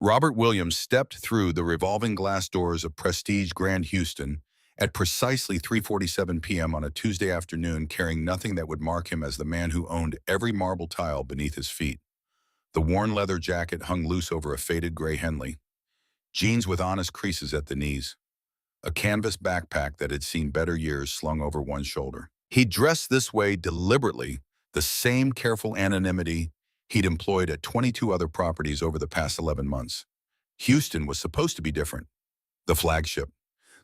Robert Williams stepped through the revolving glass doors of Prestige Grand Houston at precisely 3:47 p.m. on a Tuesday afternoon, carrying nothing that would mark him as the man who owned every marble tile beneath his feet. The worn leather jacket hung loose over a faded gray Henley, jeans with honest creases at the knees, a canvas backpack that had seen better years slung over one shoulder. He dressed this way deliberately, the same careful anonymity he'd employed at 22 other properties over the past 11 months. Houston was supposed to be different. The flagship,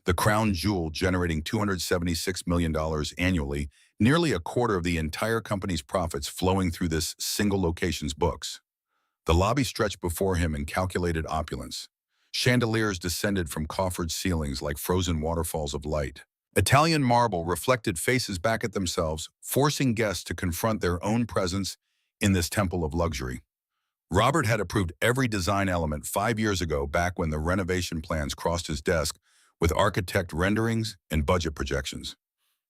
the crown jewel generating $276 million annually, nearly a quarter of the entire company's profits flowing through this single location's books. The lobby stretched before him in calculated opulence. Chandeliers descended from coffered ceilings like frozen waterfalls of light. Italian marble reflected faces back at themselves, forcing guests to confront their own presence in this temple of luxury. Robert had approved every design element 5 years ago, back when the renovation plans crossed his desk with architect renderings and budget projections.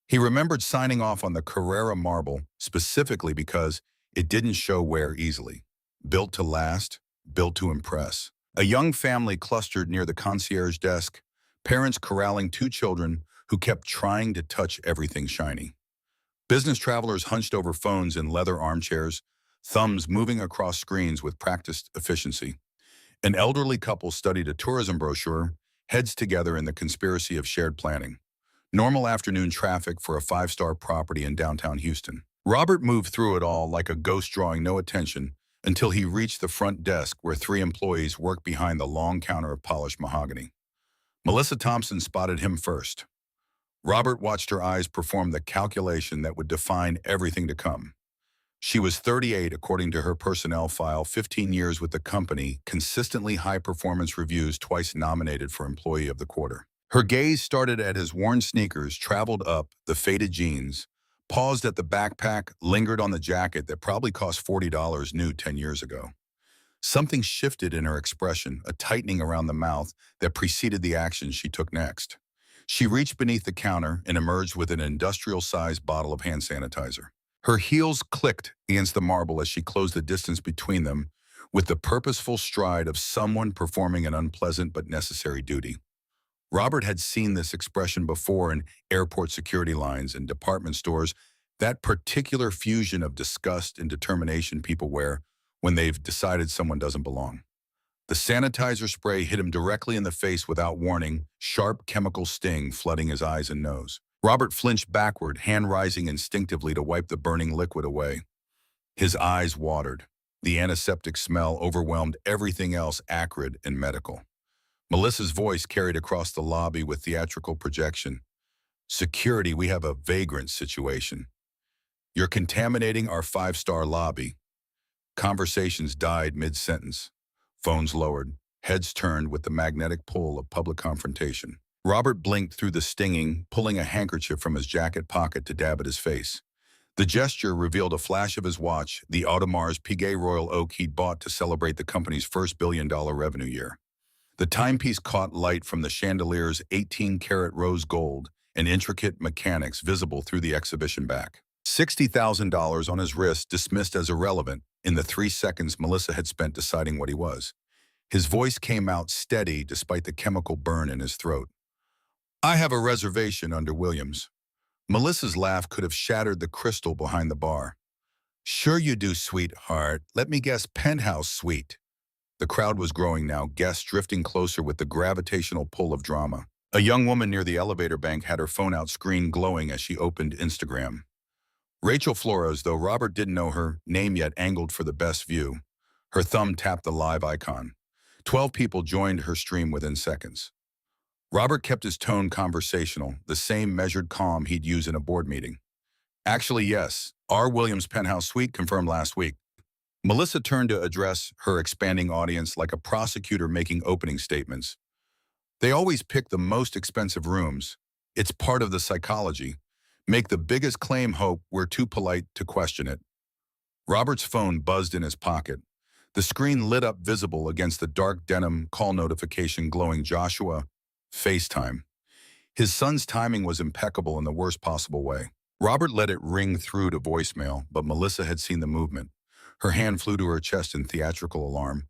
He remembered signing off on the Carrara marble specifically because it didn't show wear easily. Built to last, built to impress. A young family clustered near the concierge desk, parents corralling 2 children who kept trying to touch everything shiny. Business travelers hunched over phones in leather armchairs, thumbs moving across screens with practiced efficiency. An elderly couple studied a tourism brochure, heads together in the conspiracy of shared planning. Normal afternoon traffic for a 5-star property in downtown Houston. Robert moved through it all like a ghost, drawing no attention until he reached the front desk where 3 employees worked behind the long counter of polished mahogany. Melissa Thompson spotted him first. Robert watched her eyes perform the calculation that would define everything to come. She was 38 according to her personnel file, 15 years with the company, consistently high performance reviews, twice nominated for Employee of the Quarter. Her gaze started at his worn sneakers, traveled up the faded jeans, paused at the backpack, lingered on the jacket that probably cost $40 new 10 years ago. Something shifted in her expression, a tightening around the mouth that preceded the action she took next. She reached beneath the counter and emerged with an industrial-sized bottle of hand sanitizer. Her heels clicked against the marble as she closed the distance between them with the purposeful stride of someone performing an unpleasant but necessary duty. Robert had seen this expression before in airport security lines and department stores, that particular fusion of disgust and determination people wear when they've decided someone doesn't belong. The sanitizer spray hit him directly in the face without warning, sharp chemical sting flooding his eyes and nose. Robert flinched backward, hand rising instinctively to wipe the burning liquid away. His eyes watered. The antiseptic smell overwhelmed everything else acrid and medical. Melissa's voice carried across the lobby with theatrical projection. "Security, we have a vagrant situation. You're contaminating our 5-star lobby." Conversations died mid-sentence. Phones lowered, heads turned with the magnetic pull of public confrontation. Robert blinked through the stinging, pulling a handkerchief from his jacket pocket to dab at his face. The gesture revealed a flash of his watch, the Audemars Piguet Royal Oak he'd bought to celebrate the company's first billion-dollar revenue year. The timepiece caught light from the chandelier's 18-karat rose gold and intricate mechanics visible through the exhibition back. $60,000 on his wrist, dismissed as irrelevant in the 3 seconds Melissa had spent deciding what he was. His voice came out steady despite the chemical burn in his throat. "I have a reservation under Williams." Melissa's laugh could have shattered the crystal behind the bar. "Sure you do, sweetheart. Let me guess, penthouse suite." The crowd was growing now, guests drifting closer with the gravitational pull of drama. A young woman near the elevator bank had her phone out, screen glowing as she opened Instagram. Rachel Flores, though Robert didn't know her name yet, angled for the best view. Her thumb tapped the live icon. 12 people joined her stream within seconds. Robert kept his tone conversational, the same measured calm he'd use in a board meeting. "Actually, yes. R. Williams penthouse suite confirmed last week." Melissa turned to address her expanding audience like a prosecutor making opening statements. "They always pick the most expensive rooms. It's part of the psychology. Make the biggest claim, hope we're too polite to question it." Robert's phone buzzed in his pocket. The screen lit up, visible against the dark denim call notification glowing Joshua, FaceTime. His son's timing was impeccable in the worst possible way. Robert let it ring through to voicemail, but Melissa had seen the movement. Her hand flew to her chest in theatrical alarm.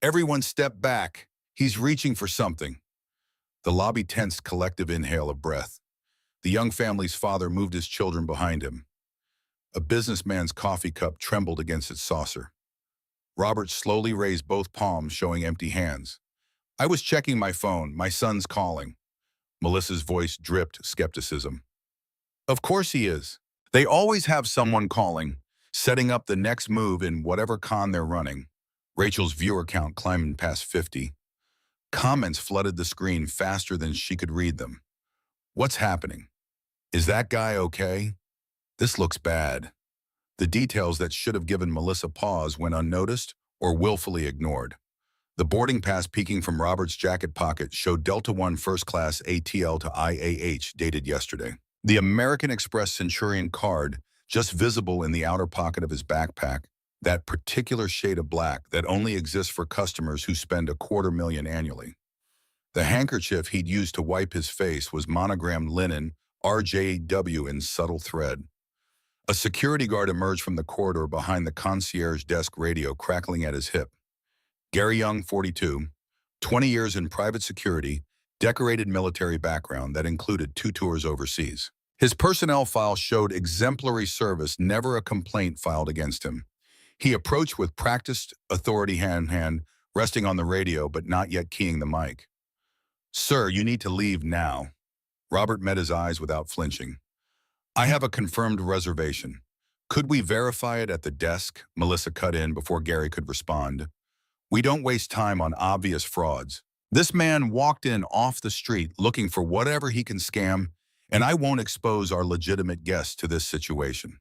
Everyone step back. He's reaching for something. The lobby tensed collective inhale of breath. The young family's father moved his children behind him. A businessman's coffee cup trembled against its saucer. Robert slowly raised both palms, showing empty hands. I was checking my phone. My son's calling. Melissa's voice dripped skepticism. Of course he is. They always have someone calling, setting up the next move in whatever con they're running. Rachel's viewer count climbed past 50. Comments flooded the screen faster than she could read them. What's happening? Is that guy okay? This looks bad. The details that should have given Melissa pause went unnoticed or willfully ignored. The boarding pass peeking from Robert's jacket pocket showed Delta One First Class ATL to IAH dated yesterday. The American Express Centurion card, just visible in the outer pocket of his backpack, that particular shade of black that only exists for customers who spend $250,000 annually. The handkerchief he'd used to wipe his face was monogrammed linen, RJW in subtle thread. A security guard emerged from the corridor behind the concierge desk, radio crackling at his hip. Gary Young, 42, 20 years in private security, decorated military background that included 2 tours overseas. His personnel file showed exemplary service, never a complaint filed against him. He approached with practiced authority, hand, resting on the radio but not yet keying the mic. Sir, you need to leave now. Robert met his eyes without flinching. I have a confirmed reservation. Could we verify it at the desk? Melissa cut in before Gary could respond. We don't waste time on obvious frauds. This man walked in off the street looking for whatever he can scam, and I won't expose our legitimate guests to this situation.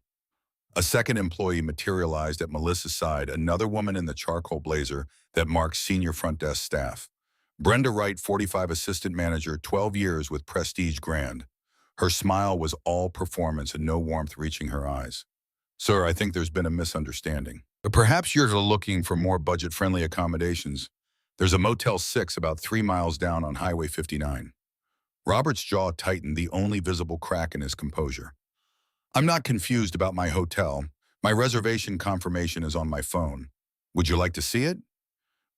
A second employee materialized at Melissa's side, another woman in the charcoal blazer that marks senior front desk staff. Brenda Wright, 45, assistant manager, 12 years with Prestige Grand. Her smile was all performance and no warmth reaching her eyes. Sir, I think there's been a misunderstanding. But perhaps you're looking for more budget-friendly accommodations. There's a Motel 6 about 3 miles down on Highway 59. Robert's jaw tightened, the only visible crack in his composure. I'm not confused about my hotel. My reservation confirmation is on my phone. Would you like to see it?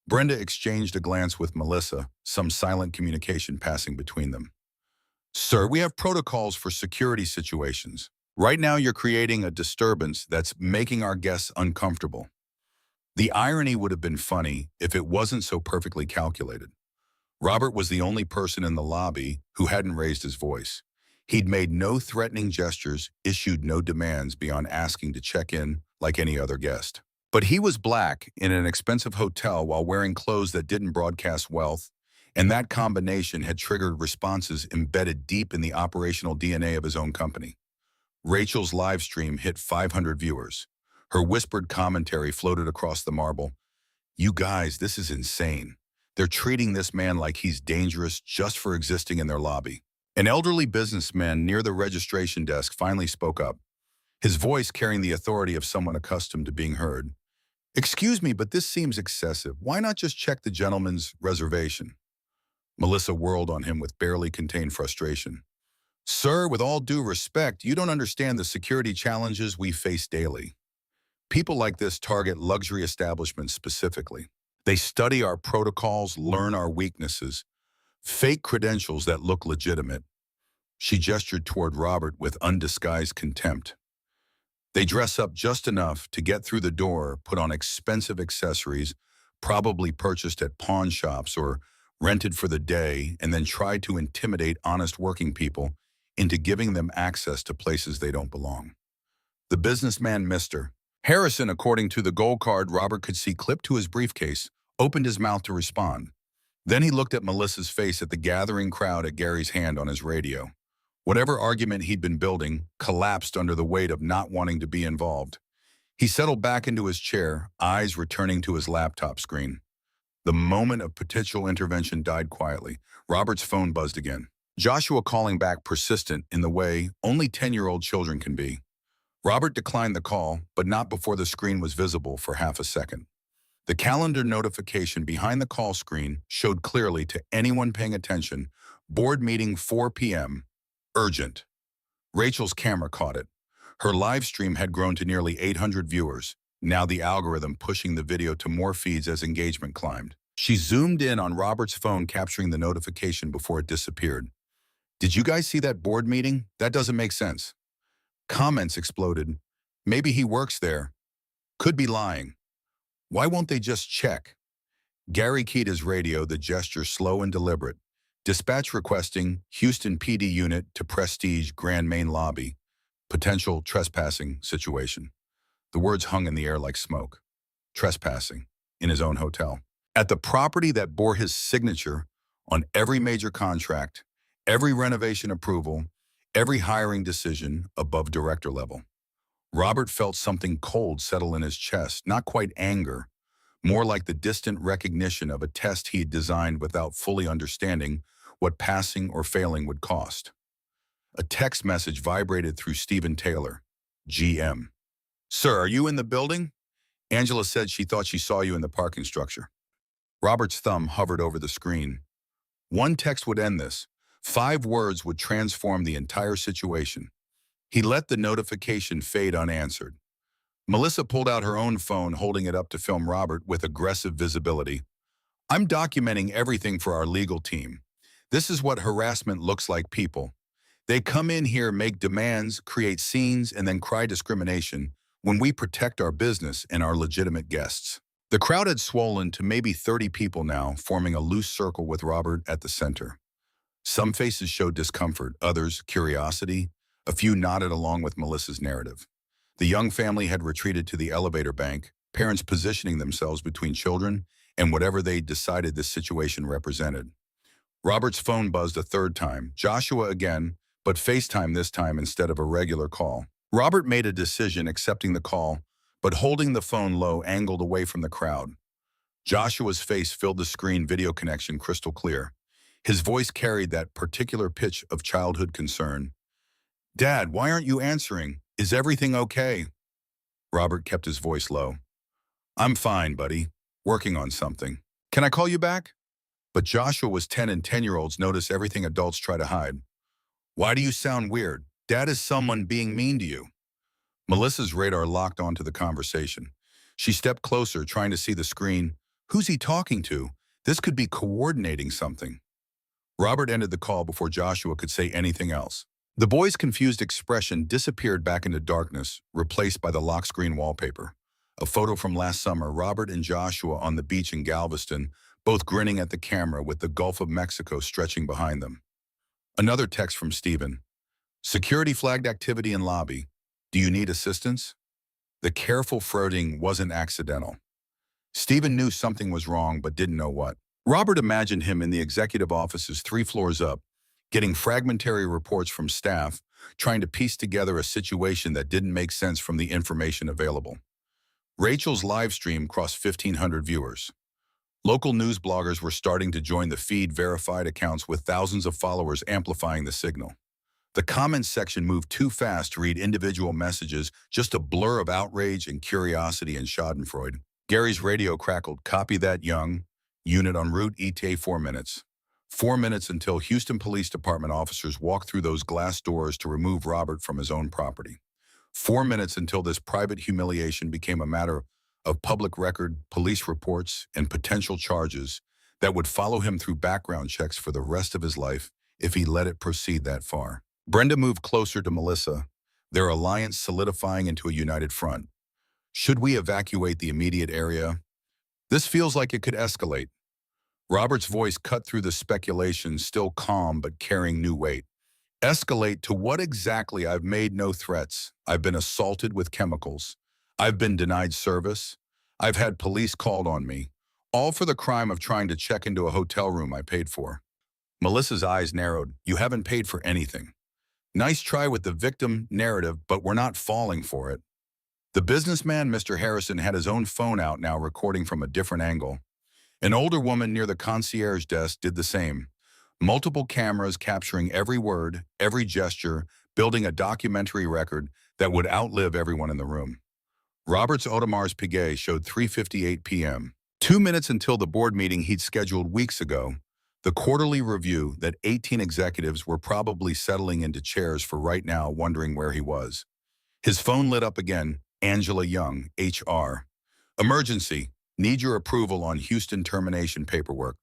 Brenda exchanged a glance with Melissa, some silent communication passing between them. Sir, we have protocols for security situations. Right now you're creating a disturbance that's making our guests uncomfortable. The irony would have been funny if it wasn't so perfectly calculated. Robert was the only person in the lobby who hadn't raised his voice. He'd made no threatening gestures, issued no demands beyond asking to check in like any other guest. But he was black in an expensive hotel while wearing clothes that didn't broadcast wealth, and that combination had triggered responses embedded deep in the operational DNA of his own company. Rachel's live stream hit 500 viewers. Her whispered commentary floated across the marble. You guys, this is insane. They're treating this man like he's dangerous just for existing in their lobby. An elderly businessman near the registration desk finally spoke up, his voice carrying the authority of someone accustomed to being heard. Excuse me, but this seems excessive. Why not just check the gentleman's reservation? Melissa whirled on him with barely contained frustration. Sir, with all due respect, you don't understand the security challenges we face daily. People like this target luxury establishments specifically. They study our protocols, learn our weaknesses, fake credentials that look legitimate. She gestured toward Robert with undisguised contempt. They dress up just enough to get through the door, put on expensive accessories, probably purchased at pawn shops or rented for the day, and then try to intimidate honest working people into giving them access to places they don't belong. The businessman, Mr. Harrison, according to the gold card Robert could see clipped to his briefcase, opened his mouth to respond. Then he looked at Melissa's face, at the gathering crowd, at Gary's hand on his radio. Whatever argument he'd been building collapsed under the weight of not wanting to be involved. He settled back into his chair, eyes returning to his laptop screen. The moment of potential intervention died quietly. Robert's phone buzzed again. Joshua calling back, persistent in the way only 10-year-old children can be. Robert declined the call, but not before the screen was visible for half a second. The calendar notification behind the call screen showed clearly to anyone paying attention, board meeting 4 p.m., urgent. Rachel's camera caught it. Her live stream had grown to nearly 800 viewers. now the algorithm pushing the video to more feeds as engagement climbed. She zoomed in on Robert's phone, capturing the notification before it disappeared. "Did you guys see that board meeting? That doesn't make sense." Comments exploded. "Maybe he works there. Could be lying. Why won't they just check?" Gary keyed his radio, the gesture slow and deliberate. "Dispatch requesting Houston PD unit to Prestige Grand Main Lobby. Potential trespassing situation." The words hung in the air like smoke. Trespassing in his own hotel. At the property that bore his signature on every major contract, every renovation approval, every hiring decision above director level. Robert felt something cold settle in his chest, not quite anger, more like the distant recognition of a test he had designed without fully understanding what passing or failing would cost. A text message vibrated through Stephen Taylor, GM. "Sir, are you in the building? Angela said she thought she saw you in the parking structure." Robert's thumb hovered over the screen. One text would end this. 5 words would transform the entire situation. He let the notification fade unanswered. Melissa pulled out her own phone, holding it up to film Robert with aggressive visibility. "I'm documenting everything for our legal team. This is what harassment looks like, people. They come in here, make demands, create scenes, and then cry discrimination when we protect our business and our legitimate guests." The crowd had swollen to maybe 30 people now, forming a loose circle with Robert at the center. Some faces showed discomfort, others curiosity. A few nodded along with Melissa's narrative. The young family had retreated to the elevator bank, parents positioning themselves between children and whatever they decided this situation represented. Robert's phone buzzed a third time, Joshua again, but FaceTime this time instead of a regular call. Robert made a decision, accepting the call, but holding the phone low, angled away from the crowd. Joshua's face filled the screen, video connection crystal clear. His voice carried that particular pitch of childhood concern. "Dad, why aren't you answering? Is everything okay?" Robert kept his voice low. "I'm fine, buddy. Working on something. Can I call you back?" But Joshua was 10 and 10-year-olds notice everything adults try to hide. "Why do you sound weird? Dad, is someone being mean to you?" Melissa's radar locked onto the conversation. She stepped closer, trying to see the screen. "Who's he talking to? This could be coordinating something." Robert ended the call before Joshua could say anything else. The boy's confused expression disappeared back into darkness, replaced by the lock screen wallpaper. A photo from last summer, Robert and Joshua on the beach in Galveston, both grinning at the camera with the Gulf of Mexico stretching behind them. Another text from Stephen. "Security flagged activity in lobby. Do you need assistance?" The careful flirting wasn't accidental. Stephen knew something was wrong but didn't know what. Robert imagined him in the executive offices 3 floors up, getting fragmentary reports from staff, trying to piece together a situation that didn't make sense from the information available. Rachel's live stream crossed 1,500 viewers. Local news bloggers were starting to join the feed, verified accounts with thousands of followers amplifying the signal. The comments section moved too fast to read individual messages, just a blur of outrage and curiosity and schadenfreude. Gary's radio crackled, "Copy that, young. Unit en route, ETA 4 minutes. 4 minutes until Houston Police Department officers walked through those glass doors to remove Robert from his own property. 4 minutes until this private humiliation became a matter of public record, police reports, and potential charges that would follow him through background checks for the rest of his life if he let it proceed that far." Brenda moved closer to Melissa, their alliance solidifying into a united front. "Should we evacuate the immediate area? This feels like it could escalate." Robert's voice cut through the speculation, still calm but carrying new weight. "Escalate to what exactly? I've made no threats. I've been assaulted with chemicals. I've been denied service. I've had police called on me, all for the crime of trying to check into a hotel room I paid for." Melissa's eyes narrowed. "You haven't paid for anything. Nice try with the victim narrative, but we're not falling for it." The businessman, Mr. Harrison, had his own phone out now, recording from a different angle. An older woman near the concierge desk did the same. Multiple cameras capturing every word, every gesture, building a documentary record that would outlive everyone in the room. Robert's Audemars Piguet showed 3:58 p.m. 2 minutes until the board meeting he'd scheduled weeks ago. The quarterly review that 18 executives were probably settling into chairs for right now, wondering where he was. His phone lit up again, Angela Young, HR. Emergency. Need your approval on Houston termination paperwork.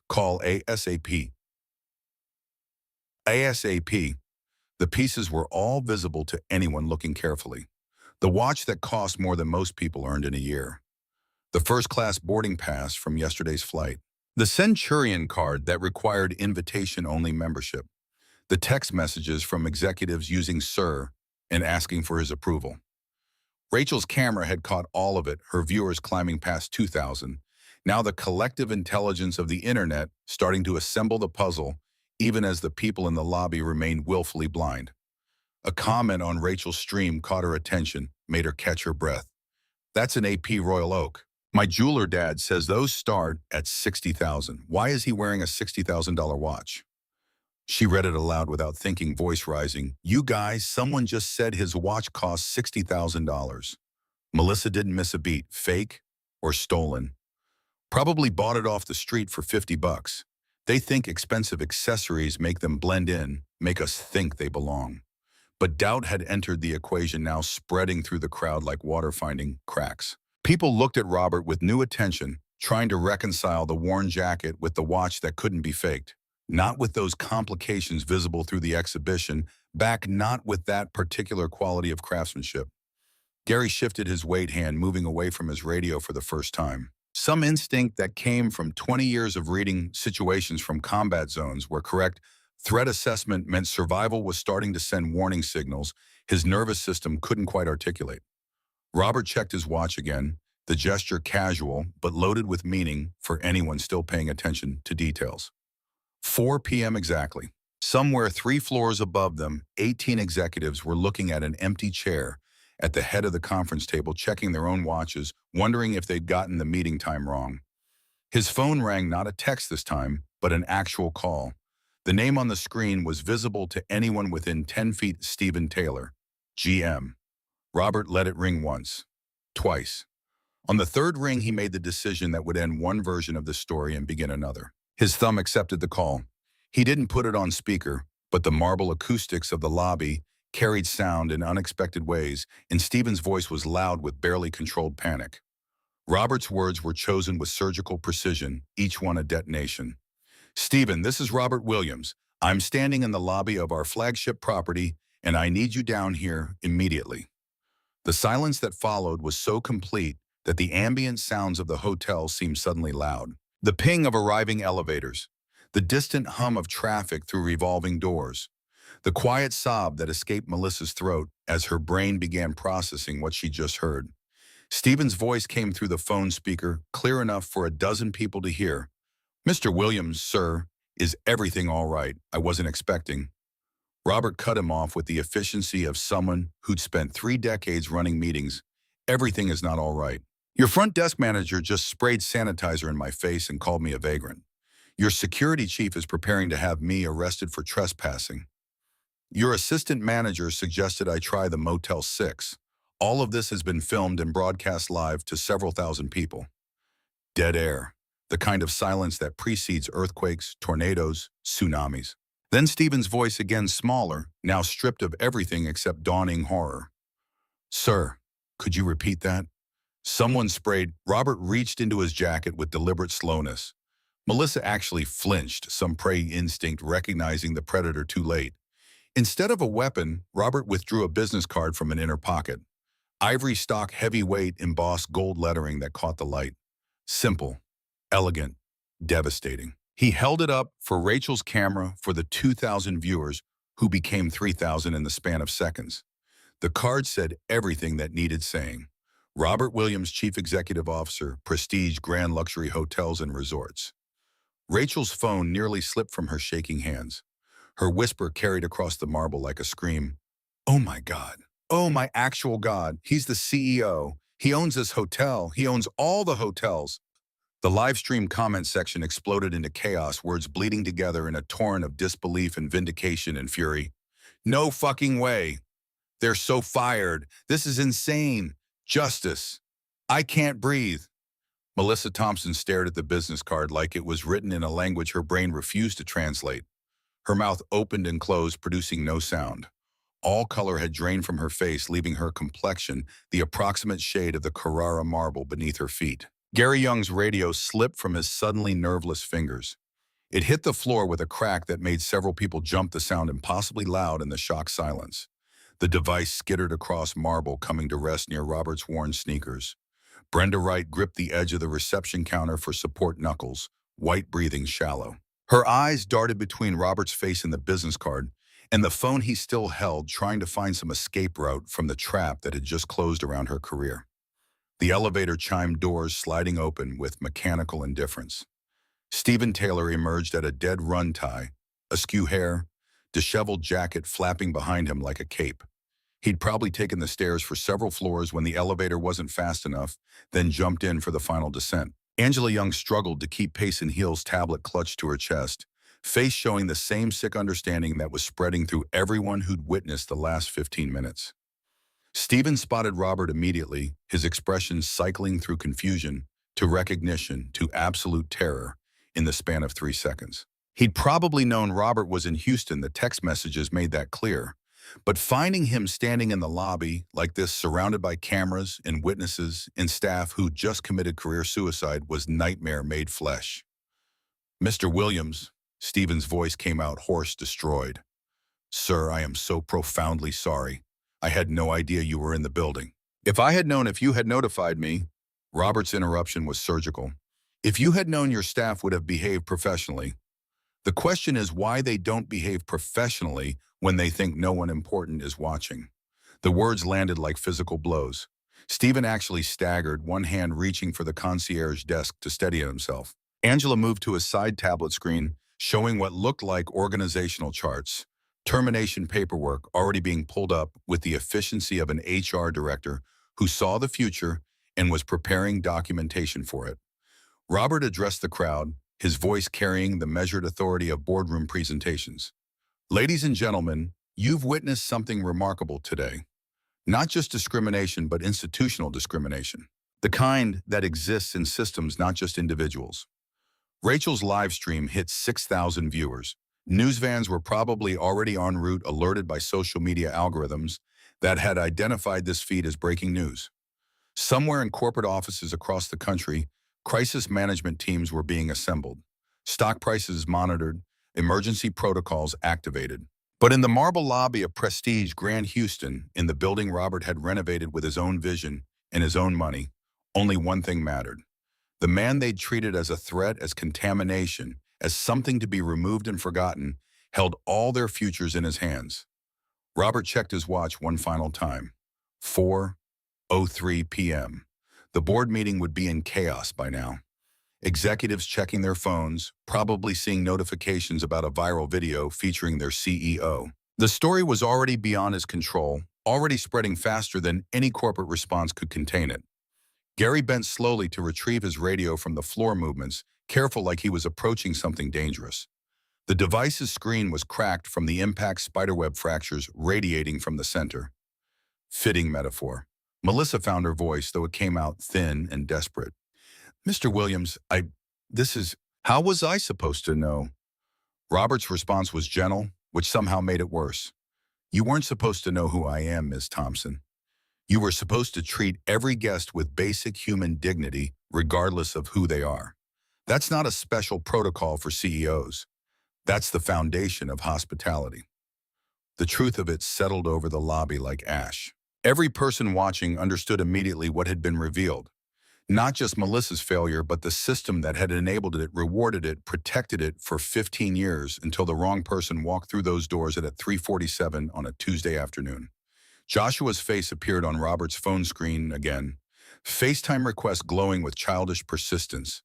Call ASAP. ASAP. The pieces were all visible to anyone looking carefully. The watch that cost more than most people earned in a year. The first-class boarding pass from yesterday's flight. The Centurion card that required invitation-only membership. The text messages from executives using Sir and asking for his approval. Rachel's camera had caught all of it, her viewers climbing past 2,000. Now the collective intelligence of the internet starting to assemble the puzzle, even as the people in the lobby remained willfully blind. A comment on Rachel's stream caught her attention, made her catch her breath. That's an AP Royal Oak. My jeweler dad says those start at 60,000. Why is he wearing a $60,000 watch? She read it aloud without thinking, voice rising. You guys, someone just said his watch cost $60,000. Melissa didn't miss a beat. Fake or stolen? Probably bought it off the street for 50 bucks. They think expensive accessories make them blend in, make us think they belong. But doubt had entered the equation, now spreading through the crowd like water finding cracks. People looked at Robert with new attention, trying to reconcile the worn jacket with the watch that couldn't be faked. Not with those complications visible through the exhibition, back not with that particular quality of craftsmanship. Gary shifted his weight hand, moving away from his radio for the first time. Some instinct that came from 20 years of reading situations from combat zones where correct threat assessment meant survival was starting to send warning signals his nervous system couldn't quite articulate. Robert checked his watch again, the gesture casual but loaded with meaning for anyone still paying attention to details. 4 p.m. exactly. Somewhere 3 floors above them, 18 executives were looking at an empty chair at the head of the conference table, checking their own watches, wondering if they'd gotten the meeting time wrong. His phone rang, not a text this time, but an actual call. The name on the screen was visible to anyone within 10 feet. Stephen Taylor, GM. Robert let it ring once, twice. On the third ring, he made the decision that would end one version of the story and begin another. His thumb accepted the call. He didn't put it on speaker, but the marble acoustics of the lobby carried sound in unexpected ways, and Stephen's voice was loud with barely controlled panic. Robert's words were chosen with surgical precision, each one a detonation. Stephen, this is Robert Williams. I'm standing in the lobby of our flagship property, and I need you down here immediately. The silence that followed was so complete that the ambient sounds of the hotel seemed suddenly loud. The ping of arriving elevators, the distant hum of traffic through revolving doors, the quiet sob that escaped Melissa's throat as her brain began processing what she just heard. Stephen's voice came through the phone speaker, clear enough for a dozen people to hear. Mr. Williams, sir, is everything all right? I wasn't expecting. Robert cut him off with the efficiency of someone who'd spent 3 decades running meetings. Everything is not all right. Your front desk manager just sprayed sanitizer in my face and called me a vagrant. Your security chief is preparing to have me arrested for trespassing. Your assistant manager suggested I try the Motel 6. All of this has been filmed and broadcast live to several thousand people. Dead air, the kind of silence that precedes earthquakes, tornadoes, tsunamis. Then Stephen's voice, again smaller, now stripped of everything except dawning horror. Sir, could you repeat that? Someone sprayed. Robert reached into his jacket with deliberate slowness. Melissa actually flinched, some prey instinct recognizing the predator too late. Instead of a weapon, Robert withdrew a business card from an inner pocket. Ivory stock, heavyweight, embossed gold lettering that caught the light. Simple, elegant, devastating. He held it up for Rachel's camera for the 2,000 viewers who became 3,000 in the span of seconds. The card said everything that needed saying. Robert Williams, Chief Executive Officer, Prestige Grand Luxury Hotels and Resorts. Rachel's phone nearly slipped from her shaking hands. Her whisper carried across the marble like a scream. Oh my God. Oh my actual God. He's the CEO. He owns this hotel. He owns all the hotels. The live stream comment section exploded into chaos, words bleeding together in a torrent of disbelief and vindication and fury. No fucking way. They're so fired. This is insane. Justice. I can't breathe. Melissa Thompson stared at the business card like it was written in a language her brain refused to translate. Her mouth opened and closed, producing no sound. All color had drained from her face, leaving her complexion the approximate shade of the Carrara marble beneath her feet. Gary Young's radio slipped from his suddenly nerveless fingers. It hit the floor with a crack that made several people jump, the sound impossibly loud in the shocked silence. The device skittered across marble, coming to rest near Robert's worn sneakers. Brenda Wright gripped the edge of the reception counter for support knuckles, white breathing shallow. Her eyes darted between Robert's face and the business card, and the phone he still held, trying to find some escape route from the trap that had just closed around her career. The elevator chimed, doors sliding open with mechanical indifference. Stephen Taylor emerged at a dead run, tie, askew hair, disheveled jacket flapping behind him like a cape. He'd probably taken the stairs for several floors when the elevator wasn't fast enough, then jumped in for the final descent. Angela Young struggled to keep pace in heels, tablet clutched to her chest, face showing the same sick understanding that was spreading through everyone who'd witnessed the last 15 minutes. Stephen spotted Robert immediately, his expression cycling through confusion to recognition to absolute terror in the span of 3 seconds. He'd probably known Robert was in Houston, the text messages made that clear, but finding him standing in the lobby like this, surrounded by cameras and witnesses and staff who'd just committed career suicide, was nightmare made flesh. "Mr. Williams," Stephen's voice came out hoarse, destroyed. "Sir, I am so profoundly sorry. I had no idea you were in the building." "If I had known, if you had notified me." Robert's interruption was surgical. "If you had known, your staff would have behaved professionally. The question is why they don't behave professionally when they think no one important is watching." The words landed like physical blows. Stephen actually staggered, one hand reaching for the concierge desk to steady himself. Angela moved to a side tablet screen, showing what looked like organizational charts, termination paperwork already being pulled up with the efficiency of an HR director who saw the future and was preparing documentation for it. Robert addressed the crowd, his voice carrying the measured authority of boardroom presentations. "Ladies and gentlemen, you've witnessed something remarkable today. Not just discrimination, but institutional discrimination. The kind that exists in systems, not just individuals." Rachel's live stream hit 6,000 viewers. News vans were probably already en route, alerted by social media algorithms that had identified this feed as breaking news. Somewhere in corporate offices across the country, crisis management teams were being assembled, stock prices monitored, emergency protocols activated. But in the marble lobby of Prestige Grand Houston, in the building Robert had renovated with his own vision and his own money, only one thing mattered. The man they'd treated as a threat, as contamination, as something to be removed and forgotten, held all their futures in his hands. Robert checked his watch one final time. 4:03 p.m. The board meeting would be in chaos by now. Executives checking their phones, probably seeing notifications about a viral video featuring their CEO. The story was already beyond his control, already spreading faster than any corporate response could contain it. Gary bent slowly to retrieve his radio from the floor movements, careful like he was approaching something dangerous. The device's screen was cracked from the impact, spiderweb fractures radiating from the center. Fitting metaphor. Melissa found her voice, though it came out thin and desperate. "Mr. Williams, how was I supposed to know?" Robert's response was gentle, which somehow made it worse. "You weren't supposed to know who I am, Ms. Thompson. You were supposed to treat every guest with basic human dignity, regardless of who they are. That's not a special protocol for CEOs. That's the foundation of hospitality." The truth of it settled over the lobby like ash. Every person watching understood immediately what had been revealed. Not just Melissa's failure, but the system that had enabled it, rewarded it, protected it for 15 years until the wrong person walked through those doors at 3:47 on a Tuesday afternoon. Joshua's face appeared on Robert's phone screen again, FaceTime request glowing with childish persistence.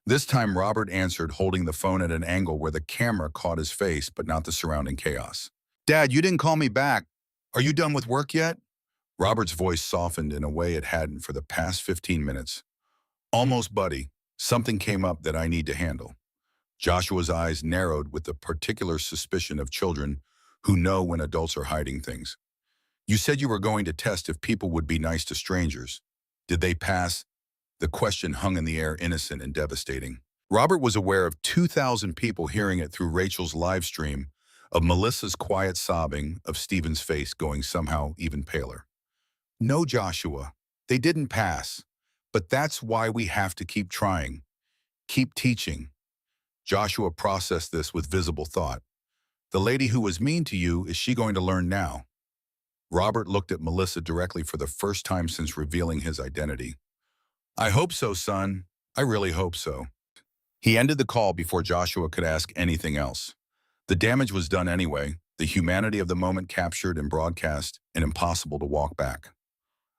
This time Robert answered, holding the phone at an angle where the camera caught his face but not the surrounding chaos. "Dad, you didn't call me back. Are you done with work yet?" Robert's voice softened in a way it hadn't for the past 15 minutes. "Almost, buddy. Something came up that I need to handle." Joshua's eyes narrowed with the particular suspicion of children who know when adults are hiding things. "You said you were going to test if people would be nice to strangers. Did they pass?" The question hung in the air, innocent and devastating. Robert was aware of 2,000 people hearing it through Rachel's live stream, of Melissa's quiet sobbing, of Stephen's face going somehow even paler. No, Joshua, they didn't pass. But that's why we have to keep trying, keep teaching. Joshua processed this with visible thought. The lady who was mean to you, is she going to learn now? Robert looked at Melissa directly for the first time since revealing his identity. I hope so, son. I really hope so. He ended the call before Joshua could ask anything else. The damage was done anyway, the humanity of the moment captured and broadcast, and impossible to walk back.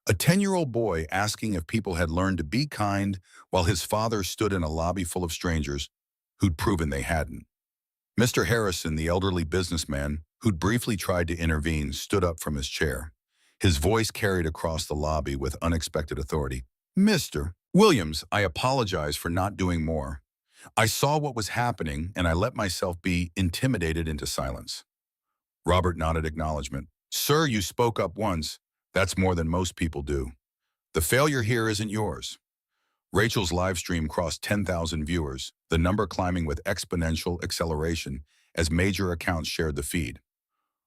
A 10-year-old boy asking if people had learned to be kind while his father stood in a lobby full of strangers who'd proven they hadn't. Mr. Harrison, the elderly businessman who'd briefly tried to intervene, stood up from his chair. His voice carried across the lobby with unexpected authority. Mr. Williams, I apologize for not doing more. I saw what was happening and I let myself be intimidated into silence. Robert nodded acknowledgement. Sir, you spoke up once. That's more than most people do. The failure here isn't yours. Rachel's live stream crossed 10,000 viewers, the number climbing with exponential acceleration as major accounts shared the feed.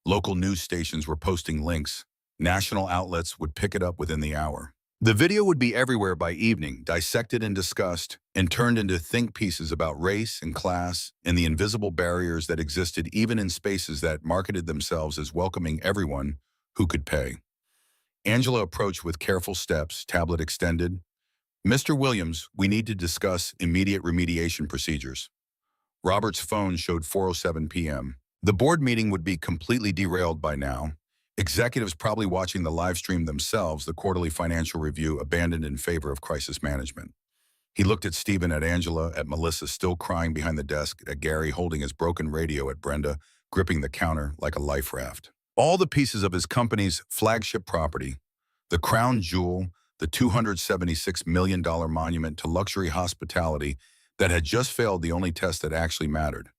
Local news stations were posting links. National outlets would pick it up within the hour. The video would be everywhere by evening, dissected and discussed, and turned into think pieces about race and class and the invisible barriers that existed even in spaces that marketed themselves as welcoming everyone who could pay. Angela approached with careful steps, tablet extended. Mr. Williams, we need to discuss immediate remediation procedures. Robert's phone showed 4:07 p.m. The board meeting would be completely derailed by now. Executives probably watching the live stream themselves, the quarterly financial review abandoned in favor of crisis management. He looked at Stephen, at Angela, at Melissa still crying behind the desk, at Gary holding his broken radio, at Brenda gripping the counter like a life raft. All the pieces of his company's flagship property, the crown jewel, the $276 million monument to luxury hospitality that had just failed the only test that actually mattered.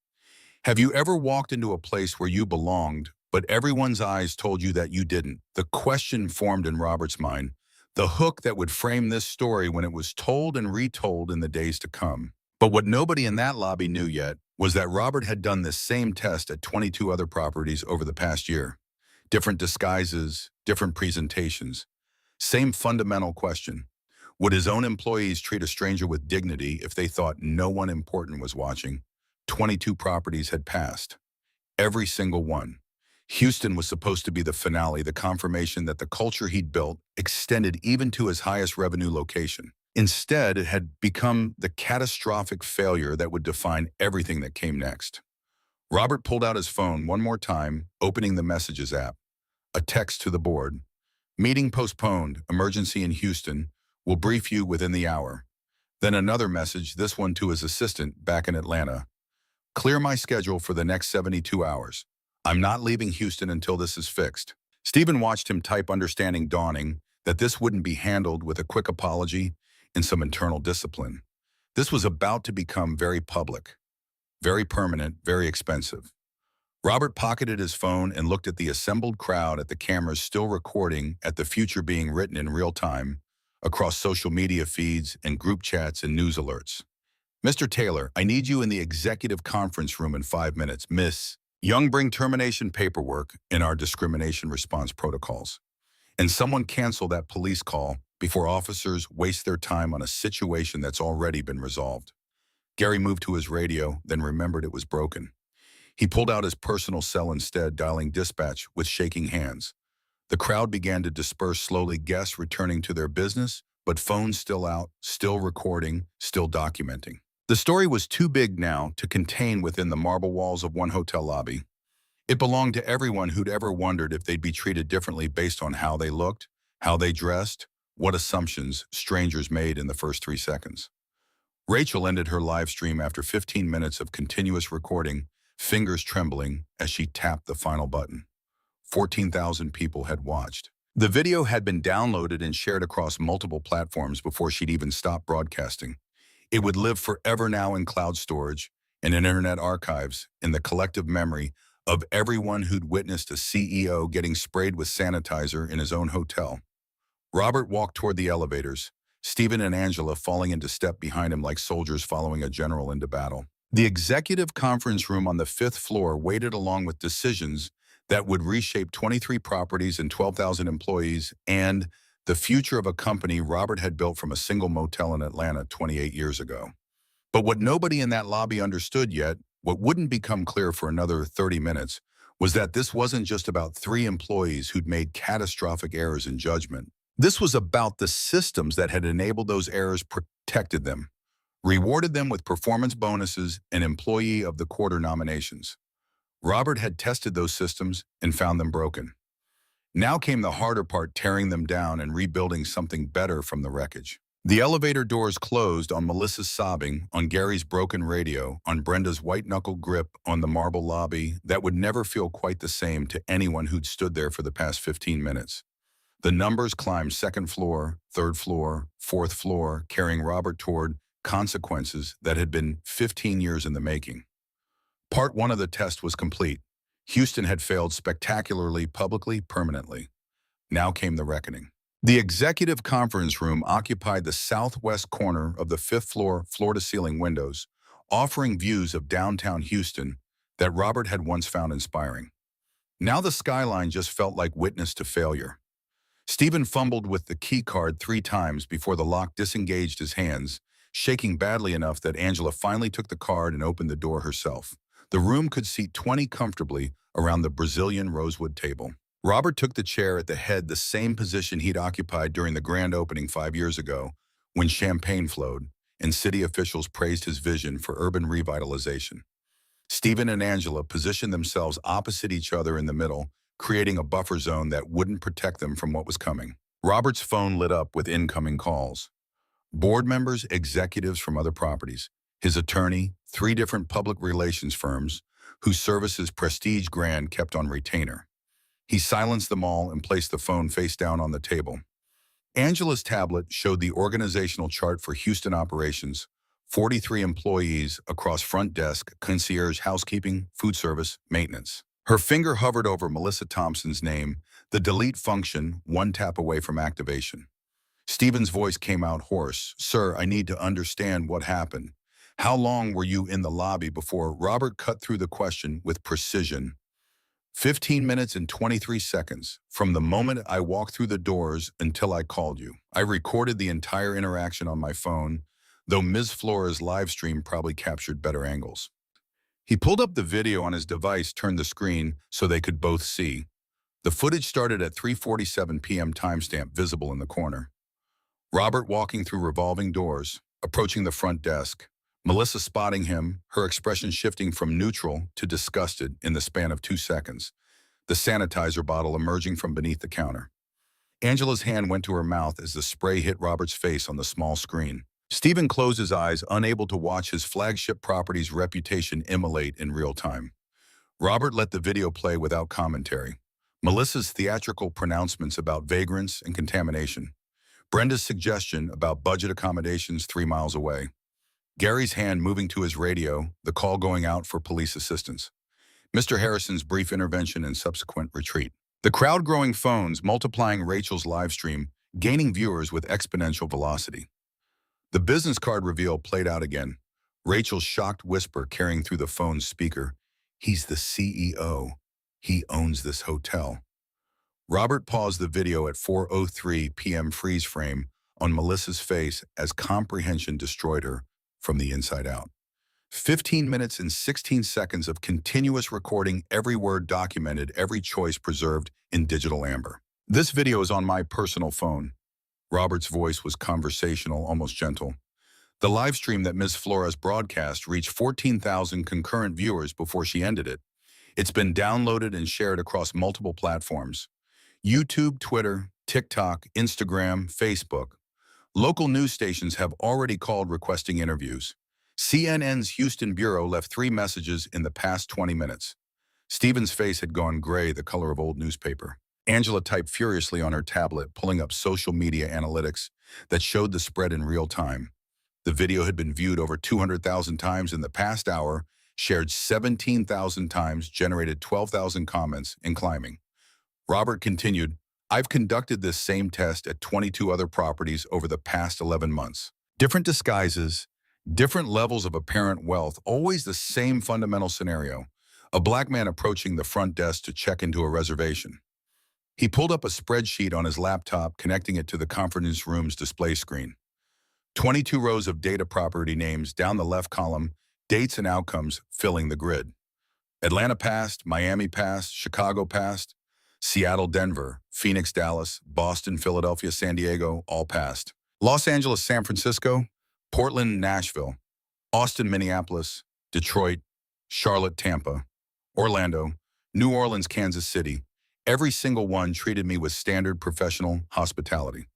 Have you ever walked into a place where you belonged, but everyone's eyes told you that you didn't? The question formed in Robert's mind, the hook that would frame this story when it was told and retold in the days to come. But what nobody in that lobby knew yet was that Robert had done this same test at 22 other properties over the past year. Different disguises, different presentations. Same fundamental question. Would his own employees treat a stranger with dignity if they thought no one important was watching? 22 properties had passed. Every single one. Houston was supposed to be the finale, the confirmation that the culture he'd built extended even to his highest revenue location. Instead, it had become the catastrophic failure that would define everything that came next. Robert pulled out his phone one more time, opening the Messages app. A text to the board. Meeting postponed, emergency in Houston, will brief you within the hour. Then another message, this one to his assistant back in Atlanta. Clear my schedule for the next 72 hours. I'm not leaving Houston until this is fixed. Stephen watched him type, understanding dawning that this wouldn't be handled with a quick apology and some internal discipline. This was about to become very public, very permanent, very expensive. Robert pocketed his phone and looked at the assembled crowd, at the cameras still recording, at the future being written in real time, across social media feeds and group chats and news alerts. Mr. Taylor, I need you in the executive conference room in 5 minutes. Miss Young, bring termination paperwork in our discrimination response protocols. And someone cancel that police call before officers waste their time on a situation that's already been resolved. Gary moved to his radio, then remembered it was broken. He pulled out his personal cell instead, dialing dispatch with shaking hands. The crowd began to disperse slowly, guests returning to their business, but phones still out, still recording, still documenting. The story was too big now to contain within the marble walls of one hotel lobby. It belonged to everyone who'd ever wondered if they'd be treated differently based on how they looked, how they dressed, what assumptions strangers made in the first 3 seconds. Rachel ended her live stream after 15 minutes of continuous recording, fingers trembling as she tapped the final button. 14,000 people had watched. The video had been downloaded and shared across multiple platforms before she'd even stopped broadcasting. It would live forever now in cloud storage and in internet archives, in the collective memory of everyone who'd witnessed a CEO getting sprayed with sanitizer in his own hotel. Robert walked toward the elevators, Stephen and Angela falling into step behind him like soldiers following a general into battle. The executive conference room on the fifth floor waited along with decisions that would reshape 23 properties and 12,000 employees and the future of a company Robert had built from a single motel in Atlanta 28 years ago. But what nobody in that lobby understood yet, what wouldn't become clear for another 30 minutes, was that this wasn't just about three employees who'd made catastrophic errors in judgment. This was about the systems that had enabled those errors, protected them, rewarded them with performance bonuses and employee of the quarter nominations. Robert had tested those systems and found them broken. Now came the harder part, tearing them down and rebuilding something better from the wreckage. The elevator doors closed on Melissa's sobbing, on Gary's broken radio, on Brenda's white-knuckle grip on the marble lobby that would never feel quite the same to anyone who'd stood there for the past 15 minutes. The numbers climbed second floor, third floor, fourth floor, carrying Robert toward consequences that had been 15 years in the making. Part one of the test was complete. Houston had failed spectacularly, publicly, permanently. Now came the reckoning. The executive conference room occupied the southwest corner of the fifth floor, floor-to-ceiling windows, offering views of downtown Houston that Robert had once found inspiring. Now the skyline just felt like witness to failure. Stephen fumbled with the key card 3 times before the lock disengaged his hands, shaking badly enough that Angela finally took the card and opened the door herself. The room could seat 20 comfortably around the Brazilian rosewood table. Robert took the chair at the head, the same position he'd occupied during the grand opening 5 years ago, when champagne flowed and city officials praised his vision for urban revitalization. Stephen and Angela positioned themselves opposite each other in the middle, creating a buffer zone that wouldn't protect them from what was coming. Robert's phone lit up with incoming calls. Board members, executives from other properties, his attorney, 3 different public relations firms, whose services Prestige Grand kept on retainer. He silenced them all and placed the phone face down on the table. Angela's tablet showed the organizational chart for Houston operations, 43 employees across front desk, concierge, housekeeping, food service, maintenance. Her finger hovered over Melissa Thompson's name, the delete function 1 tap away from activation. Stephen's voice came out hoarse. "Sir, I need to understand what happened. How long were you in the lobby before?" Robert cut through the question with precision. 15 minutes and 23 seconds, from the moment I walked through the doors until I called you. I recorded the entire interaction on my phone, though Ms. Flora's live stream probably captured better angles. He pulled up the video on his device, turned the screen so they could both see. The footage started at 3:47 p.m. timestamp visible in the corner. Robert walking through revolving doors, approaching the front desk. Melissa spotting him, her expression shifting from neutral to disgusted in the span of 2 seconds. The sanitizer bottle emerging from beneath the counter. Angela's hand went to her mouth as the spray hit Robert's face on the small screen. Stephen closed his eyes, unable to watch his flagship property's reputation immolate in real time. Robert let the video play without commentary. Melissa's theatrical pronouncements about vagrants and contamination. Brenda's suggestion about budget accommodations 3 miles away. Gary's hand moving to his radio, the call going out for police assistance. Mr. Harrison's brief intervention and subsequent retreat. The crowd growing phones multiplying Rachel's live stream, gaining viewers with exponential velocity. The business card reveal played out again. Rachel's shocked whisper carrying through the phone's speaker. "He's the CEO. He owns this hotel." Robert paused the video at 4:03 p.m. freeze frame on Melissa's face as comprehension destroyed her from the inside out. 15 minutes and 16 seconds of continuous recording, every word documented, every choice preserved in digital amber. "This video is on my personal phone." Robert's voice was conversational, almost gentle. "The live stream that Ms. Flores broadcast reached 14,000 concurrent viewers before she ended it. It's been downloaded and shared across multiple platforms. YouTube, Twitter, TikTok, Instagram, Facebook. Local news stations have already called requesting interviews. CNN's Houston bureau left 3 messages in the past 20 minutes. Stephen's face had gone gray, the color of old newspaper. Angela typed furiously on her tablet, pulling up social media analytics that showed the spread in real time. The video had been viewed over 200,000 times in the past hour, shared 17,000 times, generated 12,000 comments, and climbing. Robert continued, "I've conducted this same test at 22 other properties over the past 11 months. Different disguises, Different levels of apparent wealth, always the same fundamental scenario. A black man approaching the front desk to check into a reservation. He pulled up a spreadsheet on his laptop, connecting it to the conference room's display screen. 22 rows of data property names down the left column, dates and outcomes filling the grid. Atlanta passed, Miami passed, Chicago passed, Seattle, Denver, Phoenix, Dallas, Boston, Philadelphia, San Diego, all passed. Los Angeles, San Francisco, Portland, Nashville, Austin, Minneapolis, Detroit, Charlotte, Tampa, Orlando, New Orleans, Kansas City. Every single one treated me with standard professional hospitality.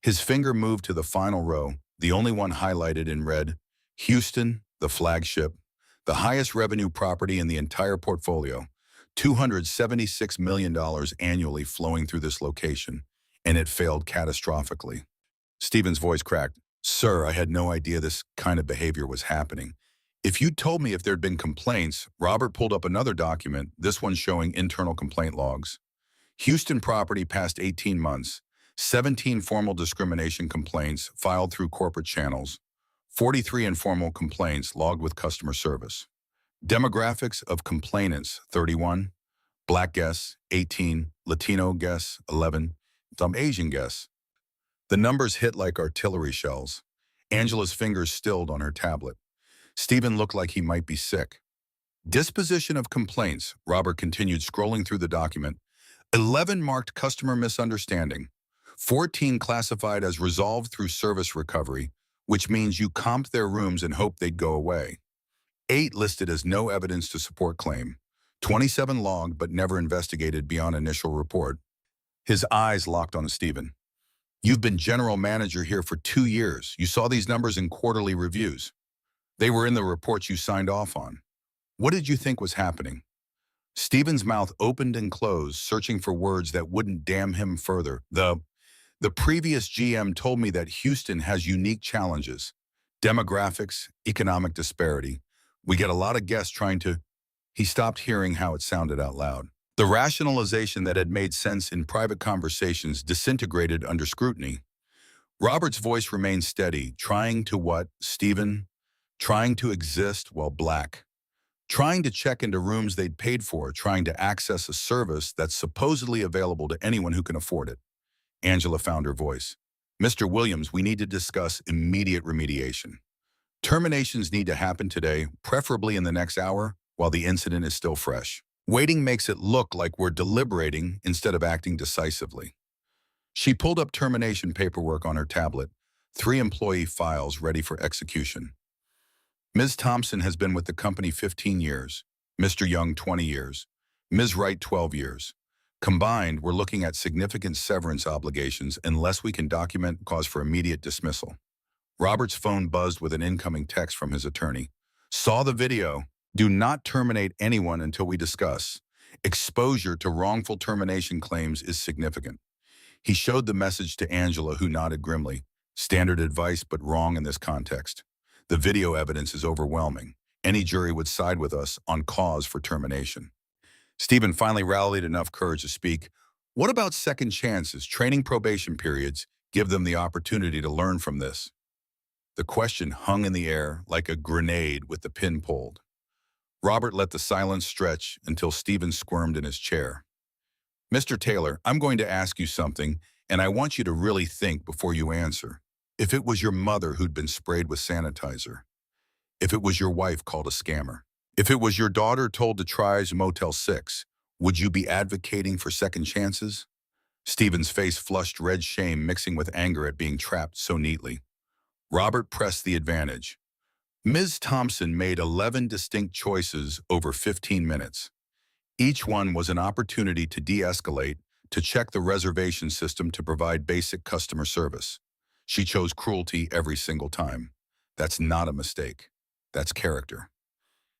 His finger moved to the final row, the only one highlighted in red. Houston, the flagship, the highest revenue property in the entire portfolio, $276 million annually flowing through this location, and it failed catastrophically. Stephen's voice cracked. Sir, I had no idea this kind of behavior was happening. If you'd told me if there'd been complaints, Robert pulled up another document, this one showing internal complaint logs. Houston property past 18 months, 17 formal discrimination complaints filed through corporate channels, 43 informal complaints logged with customer service. Demographics of complainants, 31, Black guests, 18, Latino guests, 11, some Asian guests. The numbers hit like artillery shells. Angela's fingers stilled on her tablet. Stephen looked like he might be sick. Disposition of complaints, Robert continued scrolling through the document. 11 marked customer misunderstanding. 14 classified as resolved through service recovery, which means you comped their rooms and hoped they'd go away. 8 listed as no evidence to support claim. 27 logged but never investigated beyond initial report. His eyes locked on Stephen. You've been general manager here for 2 years. You saw these numbers in quarterly reviews. They were in the reports you signed off on. What did you think was happening? Stephen's mouth opened and closed, searching for words that wouldn't damn him further. The previous GM told me that Houston has unique challenges. Demographics, economic disparity. We get a lot of guests trying to... He stopped hearing how it sounded out loud. The rationalization that had made sense in private conversations disintegrated under scrutiny. Robert's voice remained steady, trying to what, Stephen? Trying to exist while black. Trying to check into rooms they'd paid for, trying to access a service that's supposedly available to anyone who can afford it. Angela found her voice. Mr. Williams, we need to discuss immediate remediation. Terminations need to happen today, preferably in the next hour, while the incident is still fresh. Waiting makes it look like we're deliberating instead of acting decisively. She pulled up termination paperwork on her tablet, 3 employee files ready for execution. Ms. Thompson has been with the company 15 years, Mr. Young 20 years, Ms. Wright 12 years. Combined, we're looking at significant severance obligations unless we can document cause for immediate dismissal. Robert's phone buzzed with an incoming text from his attorney. Saw the video. Do not terminate anyone until we discuss. Exposure to wrongful termination claims is significant. He showed the message to Angela, who nodded grimly. Standard advice, but wrong in this context. The video evidence is overwhelming. Any jury would side with us on cause for termination. Stephen finally rallied enough courage to speak. What about second chances, training probation periods? Give them the opportunity to learn from this. The question hung in the air like a grenade with the pin pulled. Robert let the silence stretch until Stephen squirmed in his chair. Mr. Taylor, I'm going to ask you something, and I want you to really think before you answer. If it was your mother who'd been sprayed with sanitizer, if it was your wife called a scammer, if it was your daughter told to try Motel 6, would you be advocating for second chances? Stephen's face flushed red shame mixing with anger at being trapped so neatly. Robert pressed the advantage. Ms. Thompson made 11 distinct choices over 15 minutes. Each one was an opportunity to de-escalate, to check the reservation system, to provide basic customer service. She chose cruelty every single time. That's not a mistake. That's character.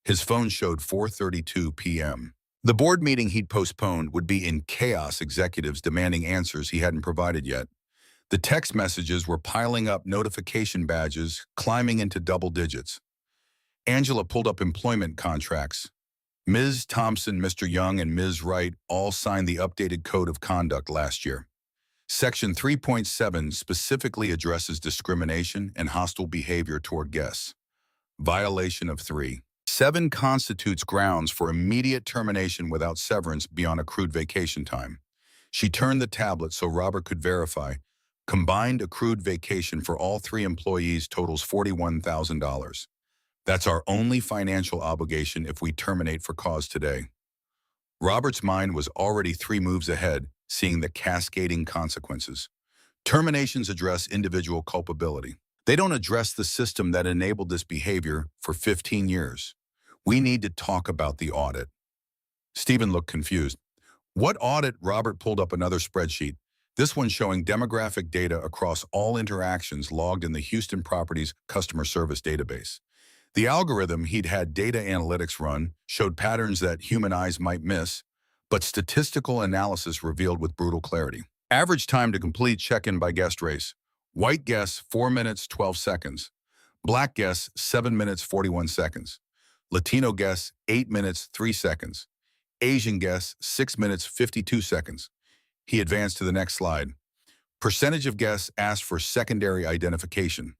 His phone showed 4:32 p.m. The board meeting he'd postponed would be in chaos, executives demanding answers he hadn't provided yet. The text messages were piling up, notification badges climbing into double digits. Angela pulled up employment contracts. Ms. Thompson, Mr. Young, and Ms. Wright all signed the updated Code of Conduct last year. Section 3.7 specifically addresses discrimination and hostile behavior toward guests. Violation of 3. 7 constitutes grounds for immediate termination without severance beyond accrued vacation time. She turned the tablet so Robert could verify. Combined accrued vacation for all 3 employees totals $41,000. That's our only financial obligation if we terminate for cause today. Robert's mind was already 3 moves ahead, seeing the cascading consequences. Terminations address individual culpability. They don't address the system that enabled this behavior for 15 years. We need to talk about the audit. Stephen looked confused. What audit? Robert pulled up another spreadsheet, this one showing demographic data across all interactions logged in the Houston Properties customer service database. The algorithm he'd had data analytics run showed patterns that human eyes might miss, but statistical analysis revealed with brutal clarity. Average time to complete check-in by guest race. White guests, 4 minutes, 12 seconds. Black guests, 7 minutes, 41 seconds. Latino guests, 8 minutes, 3 seconds. Asian guests, 6 minutes, 52 seconds. He advanced to the next slide. Percentage of guests asked for secondary identification.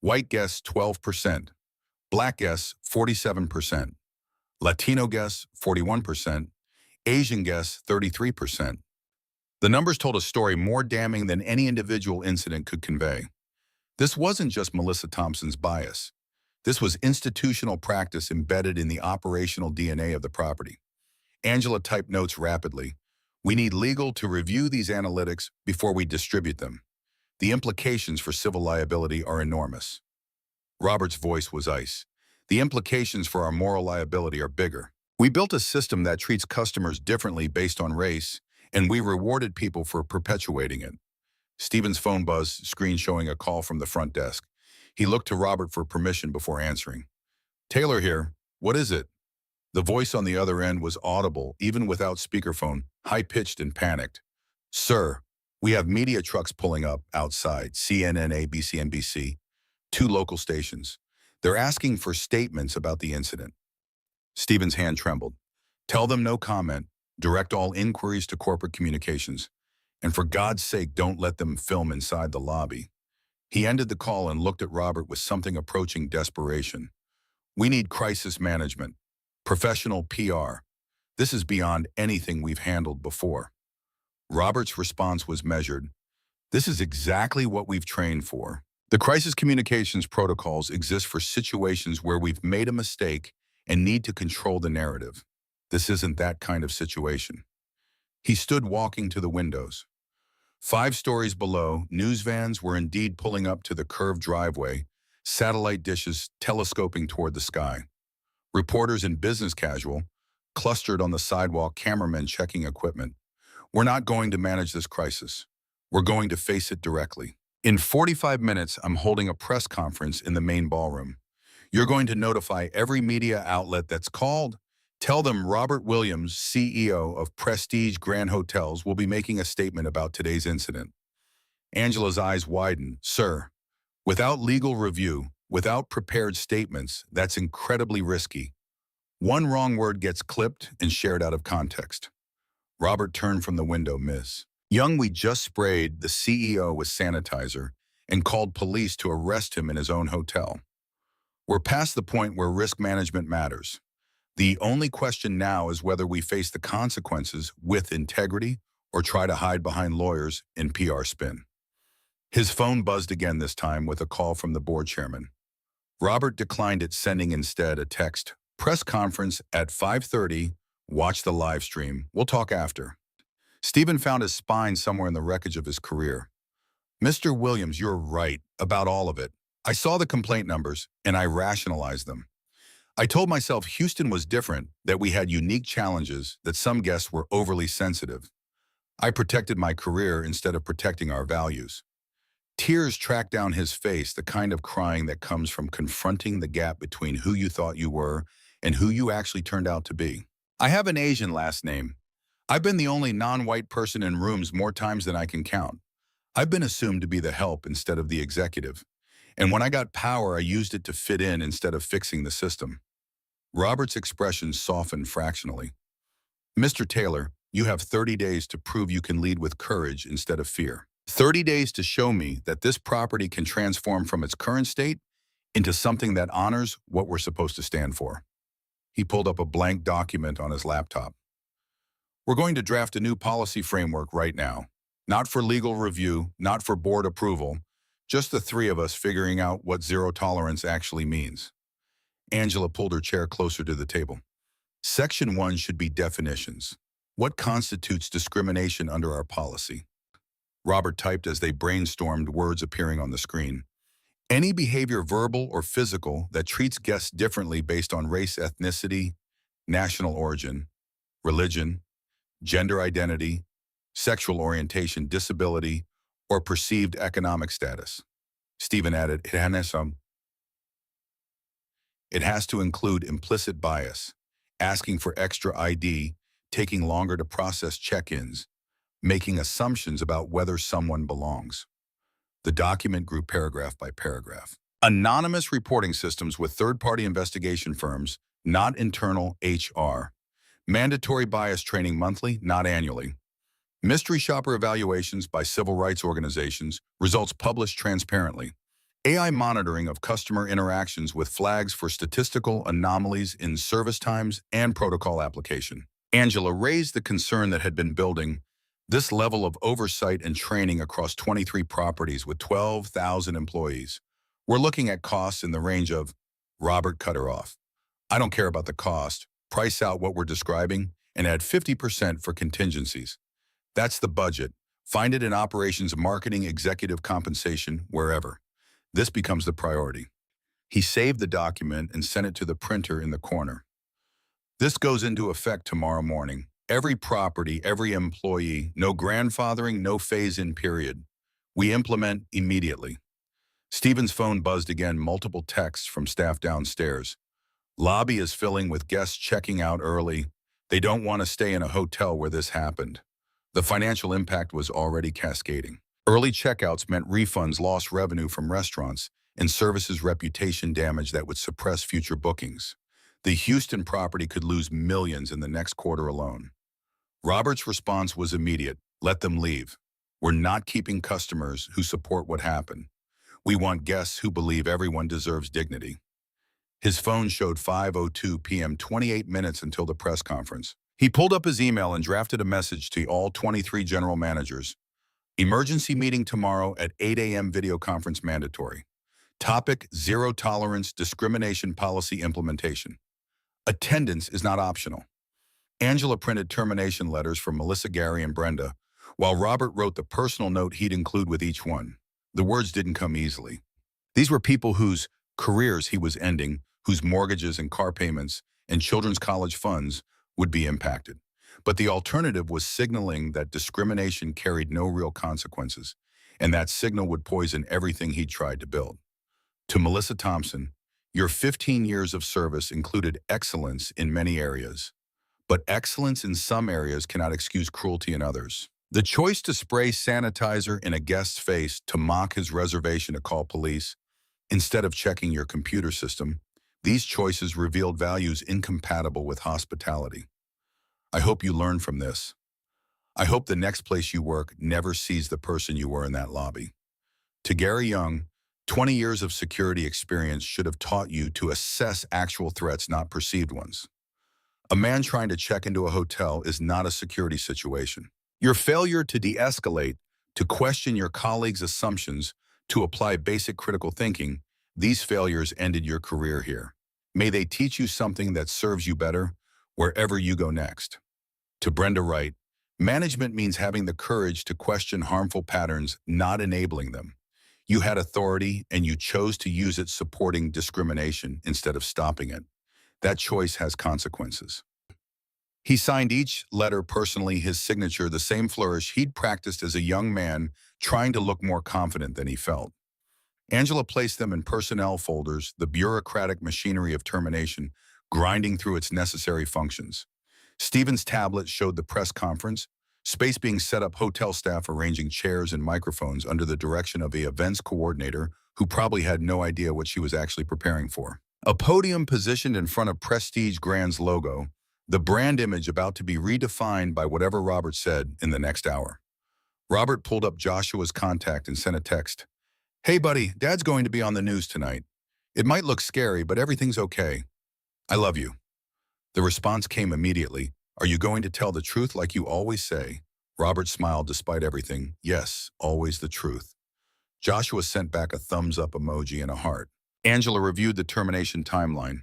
White guests, 12%. Black guests, 47%. Latino guests, 41%. Asian guests, 33%. The numbers told a story more damning than any individual incident could convey. This wasn't just Melissa Thompson's bias. This was institutional practice embedded in the operational DNA of the property. Angela typed notes rapidly. We need legal to review these analytics before we distribute them. The implications for civil liability are enormous. Robert's voice was ice. The implications for our moral liability are bigger. We built a system that treats customers differently based on race, and we rewarded people for perpetuating it. Stephen's phone buzzed, screen showing a call from the front desk. He looked to Robert for permission before answering. Taylor here. What is it? The voice on the other end was audible, even without speakerphone, high-pitched and panicked. Sir, we have media trucks pulling up outside, CNN, ABC, NBC, 2 local stations. They're asking for statements about the incident. Stephen's hand trembled. Tell them no comment. Direct all inquiries to corporate communications. And for God's sake, don't let them film inside the lobby. He ended the call and looked at Robert with something approaching desperation. We need crisis management. Professional PR. This is beyond anything we've handled before. Robert's response was measured. This is exactly what we've trained for. The crisis communications protocols exist for situations where we've made a mistake and need to control the narrative. This isn't that kind of situation. He stood walking to the windows. 5 stories below, news vans were indeed pulling up to the curved driveway, satellite dishes telescoping toward the sky. Reporters in business casual clustered on the sidewalk, cameramen checking equipment. We're not going to manage this crisis. We're going to face it directly. In 45 minutes, I'm holding a press conference in the main ballroom. You're going to notify every media outlet that's called. Tell them Robert Williams, CEO of Prestige Grand Hotels, will be making a statement about today's incident. Angela's eyes widened. Sir, without legal review, without prepared statements, that's incredibly risky. One wrong word gets clipped and shared out of context. Robert turned from the window. Miss Young, we just sprayed the CEO with sanitizer and called police to arrest him in his own hotel. We're past the point where risk management matters. The only question now is whether we face the consequences with integrity or try to hide behind lawyers in PR spin. His phone buzzed again, this time with a call from the board chairman. Robert declined it, sending instead a text. Press conference at 5:30. Watch the live stream. We'll talk after. Stephen found his spine somewhere in the wreckage of his career. Mr. Williams, you're right about all of it. I saw the complaint numbers and I rationalized them. I told myself Houston was different, that we had unique challenges, that some guests were overly sensitive. I protected my career instead of protecting our values. Tears tracked down his face, the kind of crying that comes from confronting the gap between who you thought you were and who you actually turned out to be. I have an Asian last name. I've been the only non-white person in rooms more times than I can count. I've been assumed to be the help instead of the executive. And when I got power, I used it to fit in instead of fixing the system. Robert's expression softened fractionally. Mr. Taylor, you have 30 days to prove you can lead with courage instead of fear. 30 days to show me that this property can transform from its current state into something that honors what we're supposed to stand for. He pulled up a blank document on his laptop. We're going to draft a new policy framework right now. Not for legal review, not for board approval, just the three of us figuring out what zero tolerance actually means. Angela pulled her chair closer to the table. Section 1 should be definitions. What constitutes discrimination under our policy? Robert typed as they brainstormed, words appearing on the screen. Any behavior, verbal or physical, that treats guests differently based on race, ethnicity, national origin, religion, gender identity, sexual orientation, disability, or perceived economic status. Stephen added, it has to include implicit bias, asking for extra ID, taking longer to process check-ins, making assumptions about whether someone belongs. The document grew paragraph by paragraph. Anonymous reporting systems with third-party investigation firms, not internal HR. Mandatory bias training monthly, not annually. Mystery shopper evaluations by civil rights organizations, results published transparently. AI monitoring of customer interactions with flags for statistical anomalies in service times and protocol application. Angela raised the concern that had been building. This level of oversight and training across 23 properties with 12,000 employees. We're looking at costs in the range of, Robert cut her off. I don't care about the cost. Price out what we're describing and add 50% for contingencies. That's the budget. Find it in operations, marketing, executive compensation, wherever. This becomes the priority. He saved the document and sent it to the printer in the corner. This goes into effect tomorrow morning. Every property, every employee, no grandfathering, no phase-in period. We implement immediately. Stephen's phone buzzed again, multiple texts from staff downstairs. Lobby is filling with guests checking out early. They don't want to stay in a hotel where this happened. The financial impact was already cascading. Early checkouts meant refunds, lost revenue from restaurants, and services reputation damage that would suppress future bookings. The Houston property could lose millions in the next quarter alone. Robert's response was immediate. Let them leave. We're not keeping customers who support what happened. We want guests who believe everyone deserves dignity. His phone showed 5:02 p.m., 28 minutes until the press conference. He pulled up his email and drafted a message to all 23 general managers. Emergency meeting tomorrow at 8 a.m. video conference mandatory. Topic: zero tolerance discrimination policy implementation. Attendance is not optional. Angela printed termination letters for Melissa, Gary, and Brenda, while Robert wrote the personal note he'd include with each one. The words didn't come easily. These were people whose careers he was ending, whose mortgages and car payments and children's college funds would be impacted. But the alternative was signaling that discrimination carried no real consequences, and that signal would poison everything he'd tried to build. To Melissa Thompson, your 15 years of service included excellence in many areas, but excellence in some areas cannot excuse cruelty in others. The choice to spray sanitizer in a guest's face to mock his reservation to call police, instead of checking your computer system, these choices revealed values incompatible with hospitality. I hope you learn from this. I hope the next place you work never sees the person you were in that lobby. To Gary Young, 20 years of security experience should have taught you to assess actual threats, not perceived ones. A man trying to check into a hotel is not a security situation. Your failure to de-escalate, to question your colleagues' assumptions, to apply basic critical thinking, these failures ended your career here. May they teach you something that serves you better wherever you go next. To Brenda Wright, management means having the courage to question harmful patterns, not enabling them. You had authority and you chose to use it supporting discrimination instead of stopping it. That choice has consequences. He signed each letter personally, his signature the same flourish he'd practiced as a young man, trying to look more confident than he felt. Angela placed them in personnel folders, the bureaucratic machinery of termination, grinding through its necessary functions. Stephen's tablet showed the press conference, space being set up, hotel staff arranging chairs and microphones under the direction of the events coordinator who probably had no idea what she was actually preparing for. A podium positioned in front of Prestige Grand's logo, the brand image about to be redefined by whatever Robert said in the next hour. Robert pulled up Joshua's contact and sent a text. Hey buddy, Dad's going to be on the news tonight. It might look scary, but everything's okay. I love you. The response came immediately. Are you going to tell the truth like you always say? Robert smiled despite everything. Yes, always the truth. Joshua sent back a thumbs up emoji and a heart. Angela reviewed the termination timeline.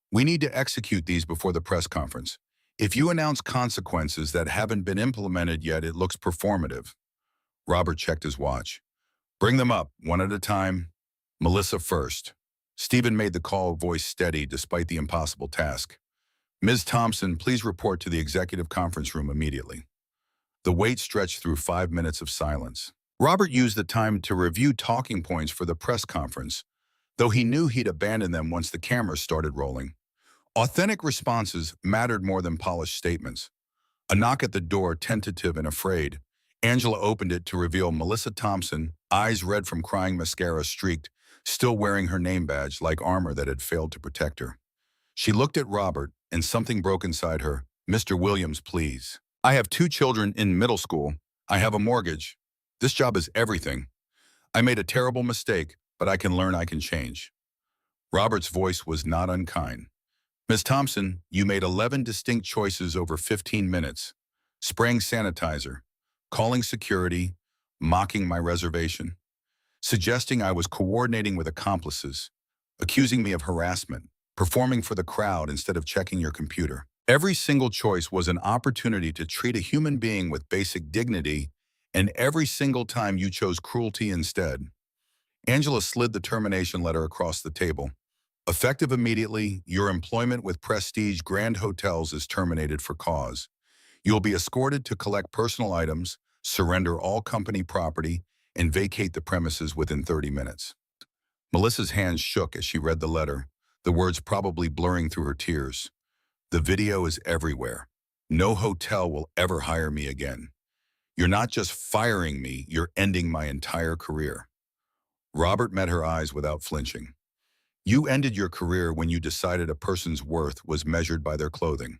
We need to execute these before the press conference. If you announce consequences that haven't been implemented yet, it looks performative. Robert checked his watch. Bring them up, one at a time. Melissa first. Stephen made the call, voice steady despite the impossible task. Ms. Thompson, please report to the executive conference room immediately. The wait stretched through 5 minutes of silence. Robert used the time to review talking points for the press conference, though he knew he'd abandon them once the cameras started rolling. Authentic responses mattered more than polished statements. A knock at the door, tentative and afraid. Angela opened it to reveal Melissa Thompson, eyes red from crying mascara streaked, still wearing her name badge like armor that had failed to protect her. She looked at Robert, and something broke inside her. Mr. Williams, please. I have 2 children in middle school. I have a mortgage. This job is everything. I made a terrible mistake, but I can learn, I can change. Robert's voice was not unkind. Ms. Thompson, you made 11 distinct choices over 15 minutes. Spraying sanitizer, calling security, mocking my reservation, suggesting I was coordinating with accomplices, accusing me of harassment, performing for the crowd instead of checking your computer. Every single choice was an opportunity to treat a human being with basic dignity, and every single time you chose cruelty instead. Angela slid the termination letter across the table. Effective immediately, your employment with Prestige Grand Hotels is terminated for cause. You'll be escorted to collect personal items, surrender all company property, and vacate the premises within 30 minutes. Melissa's hands shook as she read the letter, the words probably blurring through her tears. The video is everywhere. No hotel will ever hire me again. You're not just firing me, you're ending my entire career. Robert met her eyes without flinching. You ended your career when you decided a person's worth was measured by their clothing.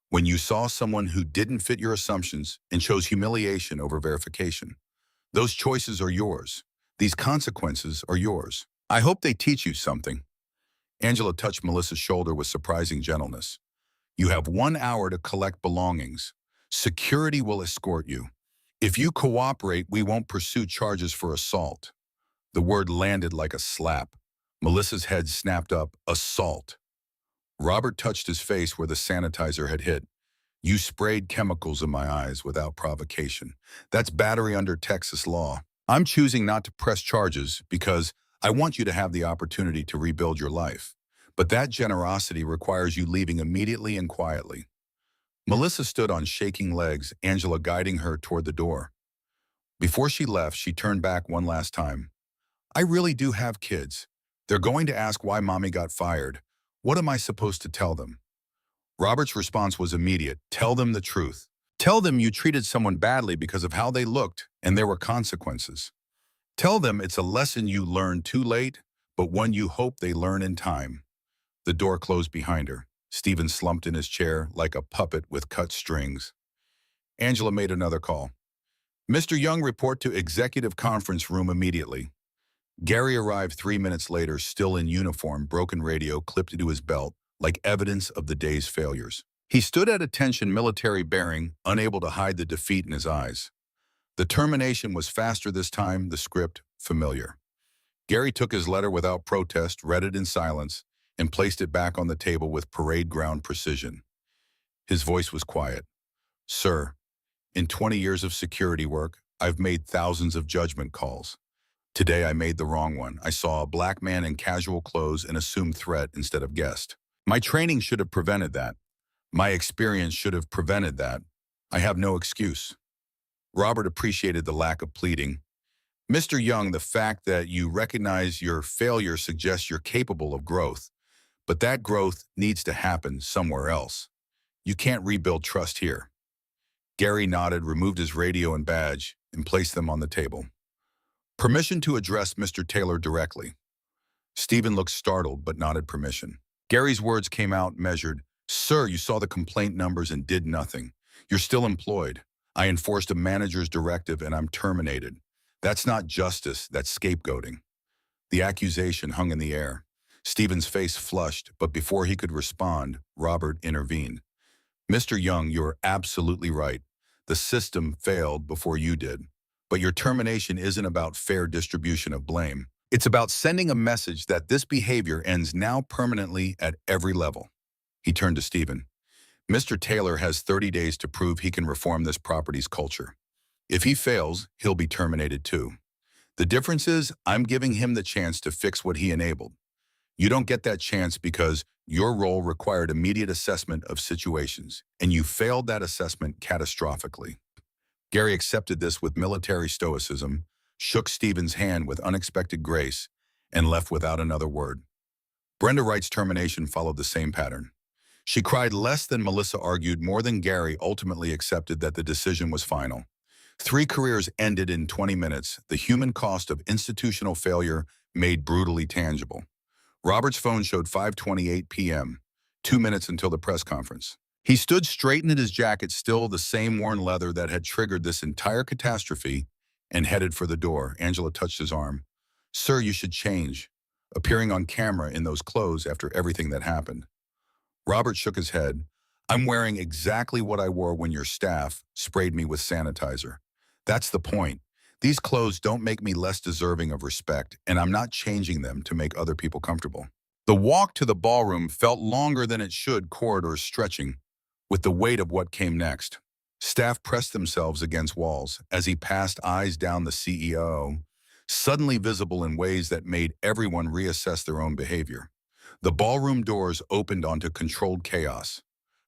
When you saw someone who didn't fit your assumptions and chose humiliation over verification. Those choices are yours. These consequences are yours. I hope they teach you something. Angela touched Melissa's shoulder with surprising gentleness. You have 1 hour to collect belongings. Security will escort you. If you cooperate, we won't pursue charges for assault. The word landed like a slap. Melissa's head snapped up. Assault. Robert touched his face where the sanitizer had hit. You sprayed chemicals in my eyes without provocation. That's battery under Texas law. I'm choosing not to press charges because I want you to have the opportunity to rebuild your life. But that generosity requires you leaving immediately and quietly. Melissa stood on shaking legs, Angela guiding her toward the door. Before she left, she turned back one last time. I really do have kids. They're going to ask why mommy got fired. What am I supposed to tell them? Robert's response was immediate. Tell them the truth. Tell them you treated someone badly because of how they looked and there were consequences. Tell them it's a lesson you learned too late, but one you hope they learn in time. The door closed behind her. Stephen slumped in his chair like a puppet with cut strings. Angela made another call. Mr. Young, report to executive conference room immediately. Gary arrived 3 minutes later, still in uniform, broken radio clipped to his belt, like evidence of the day's failures. He stood at attention, military bearing, unable to hide the defeat in his eyes. The termination was faster this time, the script familiar. Gary took his letter without protest, read it in silence, and placed it back on the table with parade ground precision. His voice was quiet. Sir, in 20 years of security work, I've made thousands of judgment calls. Today I made the wrong one. I saw a black man in casual clothes and assumed threat instead of guest. My training should have prevented that. My experience should have prevented that. I have no excuse. Robert appreciated the lack of pleading. Mr. Young, the fact that you recognize your failure suggests you're capable of growth, but that growth needs to happen somewhere else. You can't rebuild trust here. Gary nodded, removed his radio and badge, and placed them on the table. Permission to address Mr. Taylor directly. Stephen looked startled but nodded permission. Gary's words came out measured. Sir, you saw the complaint numbers and did nothing. You're still employed. I enforced a manager's directive and I'm terminated. That's not justice, that's scapegoating. The accusation hung in the air. Stephen's face flushed, but before he could respond, Robert intervened. Mr. Young, you're absolutely right. The system failed before you did. But your termination isn't about fair distribution of blame. It's about sending a message that this behavior ends now permanently at every level. He turned to Stephen. Mr. Taylor has 30 days to prove he can reform this property's culture. If he fails, he'll be terminated too. The difference is I'm giving him the chance to fix what he enabled. You don't get that chance because your role required immediate assessment of situations, and you failed that assessment catastrophically. Gary accepted this with military stoicism, shook Stephen's hand with unexpected grace, and left without another word. Brenda Wright's termination followed the same pattern. She cried less than Melissa argued, more than Gary ultimately accepted that the decision was final. 3 careers ended in 20 minutes, the human cost of institutional failure made brutally tangible. Robert's phone showed 5:28 p.m., 2 minutes until the press conference. He stood straightened in his jacket, still the same worn leather that had triggered this entire catastrophe, and headed for the door. Angela touched his arm. Sir, you should change. Appearing on camera in those clothes after everything that happened. Robert shook his head. I'm wearing exactly what I wore when your staff sprayed me with sanitizer. That's the point. These clothes don't make me less deserving of respect, and I'm not changing them to make other people comfortable. The walk to the ballroom felt longer than it should, corridors stretching, with the weight of what came next. Staff pressed themselves against walls as he passed, eyes down the CEO, suddenly visible in ways that made everyone reassess their own behavior. The ballroom doors opened onto controlled chaos.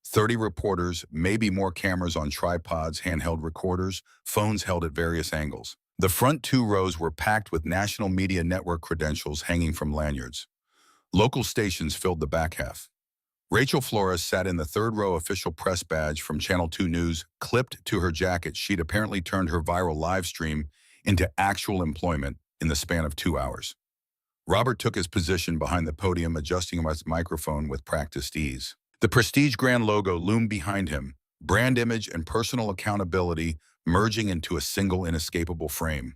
30 reporters, maybe more cameras on tripods, handheld recorders, phones held at various angles. The front 2 rows were packed with national media network credentials hanging from lanyards. Local stations filled the back half. Rachel Flores sat in the 3rd row, official press badge from Channel 2 News clipped to her jacket. She'd apparently turned her viral live stream into actual employment in the span of 2 hours. Robert took his position behind the podium, adjusting his microphone with practiced ease. The Prestige Grand logo loomed behind him, brand image and personal accountability merging into a single inescapable frame.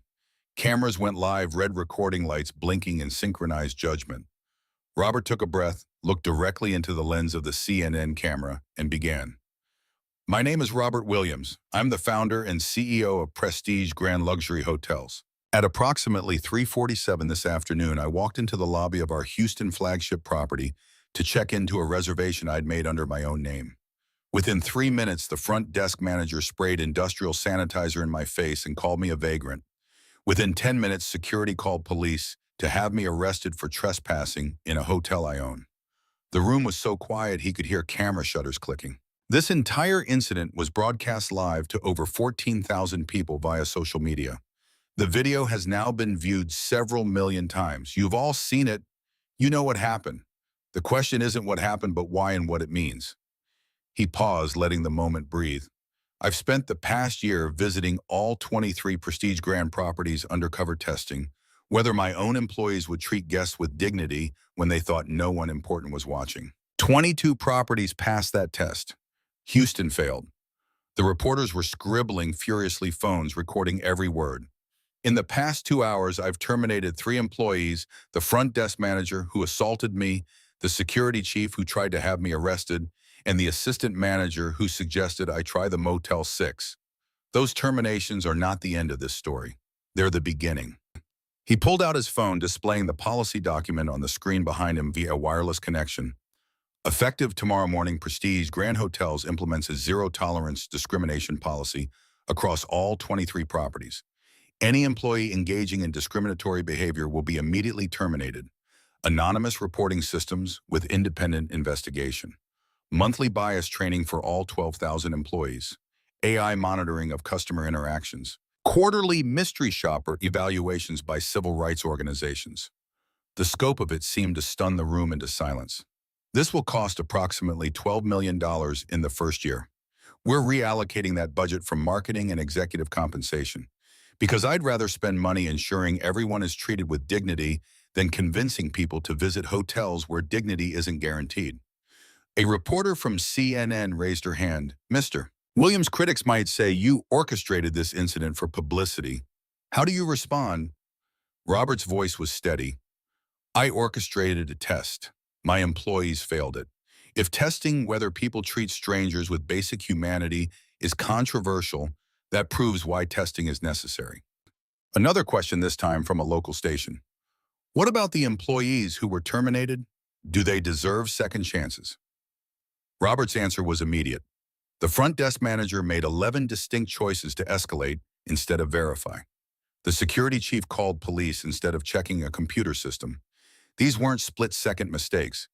Cameras went live, red recording lights blinking in synchronized judgment. Robert took a breath, looked directly into the lens of the CNN camera, and began. My name is Robert Williams. I'm the founder and CEO of Prestige Grand Luxury Hotels. At approximately 3:47 this afternoon, I walked into the lobby of our Houston flagship property to check into a reservation I'd made under my own name. Within 3 minutes, the front desk manager sprayed industrial sanitizer in my face and called me a vagrant. Within 10 minutes, security called police to have me arrested for trespassing in a hotel I own. The room was so quiet he could hear camera shutters clicking. This entire incident was broadcast live to over 14,000 people via social media. The video has now been viewed several million times. You've all seen it. You know what happened. The question isn't what happened, but why and what it means. He paused, letting the moment breathe. I've spent the past year visiting all 23 Prestige Grand properties undercover testing whether my own employees would treat guests with dignity when they thought no one important was watching. 22 properties passed that test. Houston failed. The reporters were scribbling furiously, phones recording every word. In the past 2 hours, I've terminated 3 employees, the front desk manager who assaulted me, the security chief who tried to have me arrested, and the assistant manager who suggested I try the Motel 6. Those terminations are not the end of this story. They're the beginning. He pulled out his phone, displaying the policy document on the screen behind him via wireless connection. Effective tomorrow morning, Prestige Grand Hotels implements a zero-tolerance discrimination policy across all 23 properties. Any employee engaging in discriminatory behavior will be immediately terminated. Anonymous reporting systems with independent investigation. Monthly bias training for all 12,000 employees. AI monitoring of customer interactions. Quarterly mystery shopper evaluations by civil rights organizations. The scope of it seemed to stun the room into silence. This will cost approximately $12 million in the first year. We're reallocating that budget from marketing and executive compensation, because I'd rather spend money ensuring everyone is treated with dignity than convincing people to visit hotels where dignity isn't guaranteed. A reporter from CNN raised her hand. Mr. Williams, critics might say you orchestrated this incident for publicity. How do you respond? Robert's voice was steady. I orchestrated a test. My employees failed it. If testing whether people treat strangers with basic humanity is controversial, that proves why testing is necessary. Another question this time from a local station. What about the employees who were terminated? Do they deserve second chances? Robert's answer was immediate. The front desk manager made 11 distinct choices to escalate instead of verify. The security chief called police instead of checking a computer system. These weren't split-second mistakes.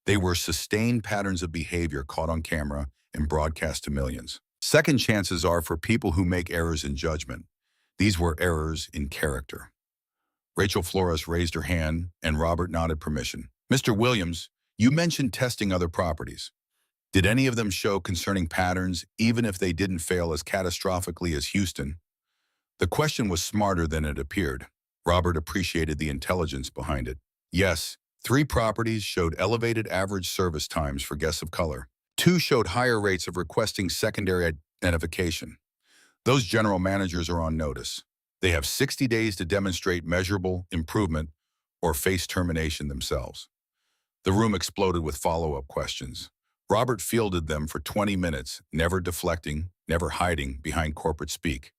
They were sustained patterns of behavior caught on camera and broadcast to millions. Second chances are for people who make errors in judgment. These were errors in character. Rachel Flores raised her hand, and Robert nodded permission. Mr. Williams, you mentioned testing other properties. Did any of them show concerning patterns, even if they didn't fail as catastrophically as Houston? The question was smarter than it appeared. Robert appreciated the intelligence behind it. Yes, 3 properties showed elevated average service times for guests of color. 2 showed higher rates of requesting secondary identification. Those general managers are on notice. They have 60 days to demonstrate measurable improvement or face termination themselves. The room exploded with follow-up questions. Robert fielded them for 20 minutes, never deflecting, never hiding behind corporate speak.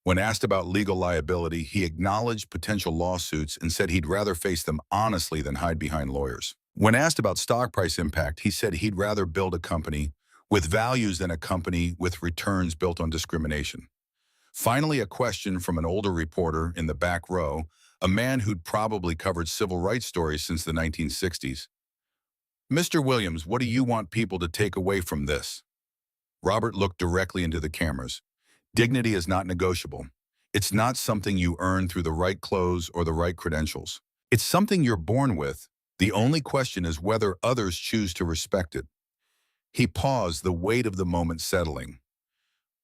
When asked about legal liability, he acknowledged potential lawsuits and said he'd rather face them honestly than hide behind lawyers. When asked about stock price impact, he said he'd rather build a company with values than a company with returns built on discrimination. Finally, a question from an older reporter in the back row, a man who'd probably covered civil rights stories since the 1960s. Mr. Williams, what do you want people to take away from this? Robert looked directly into the cameras. Dignity is not negotiable. It's not something you earn through the right clothes or the right credentials. It's something you're born with. The only question is whether others choose to respect it. He paused, the weight of the moment settling.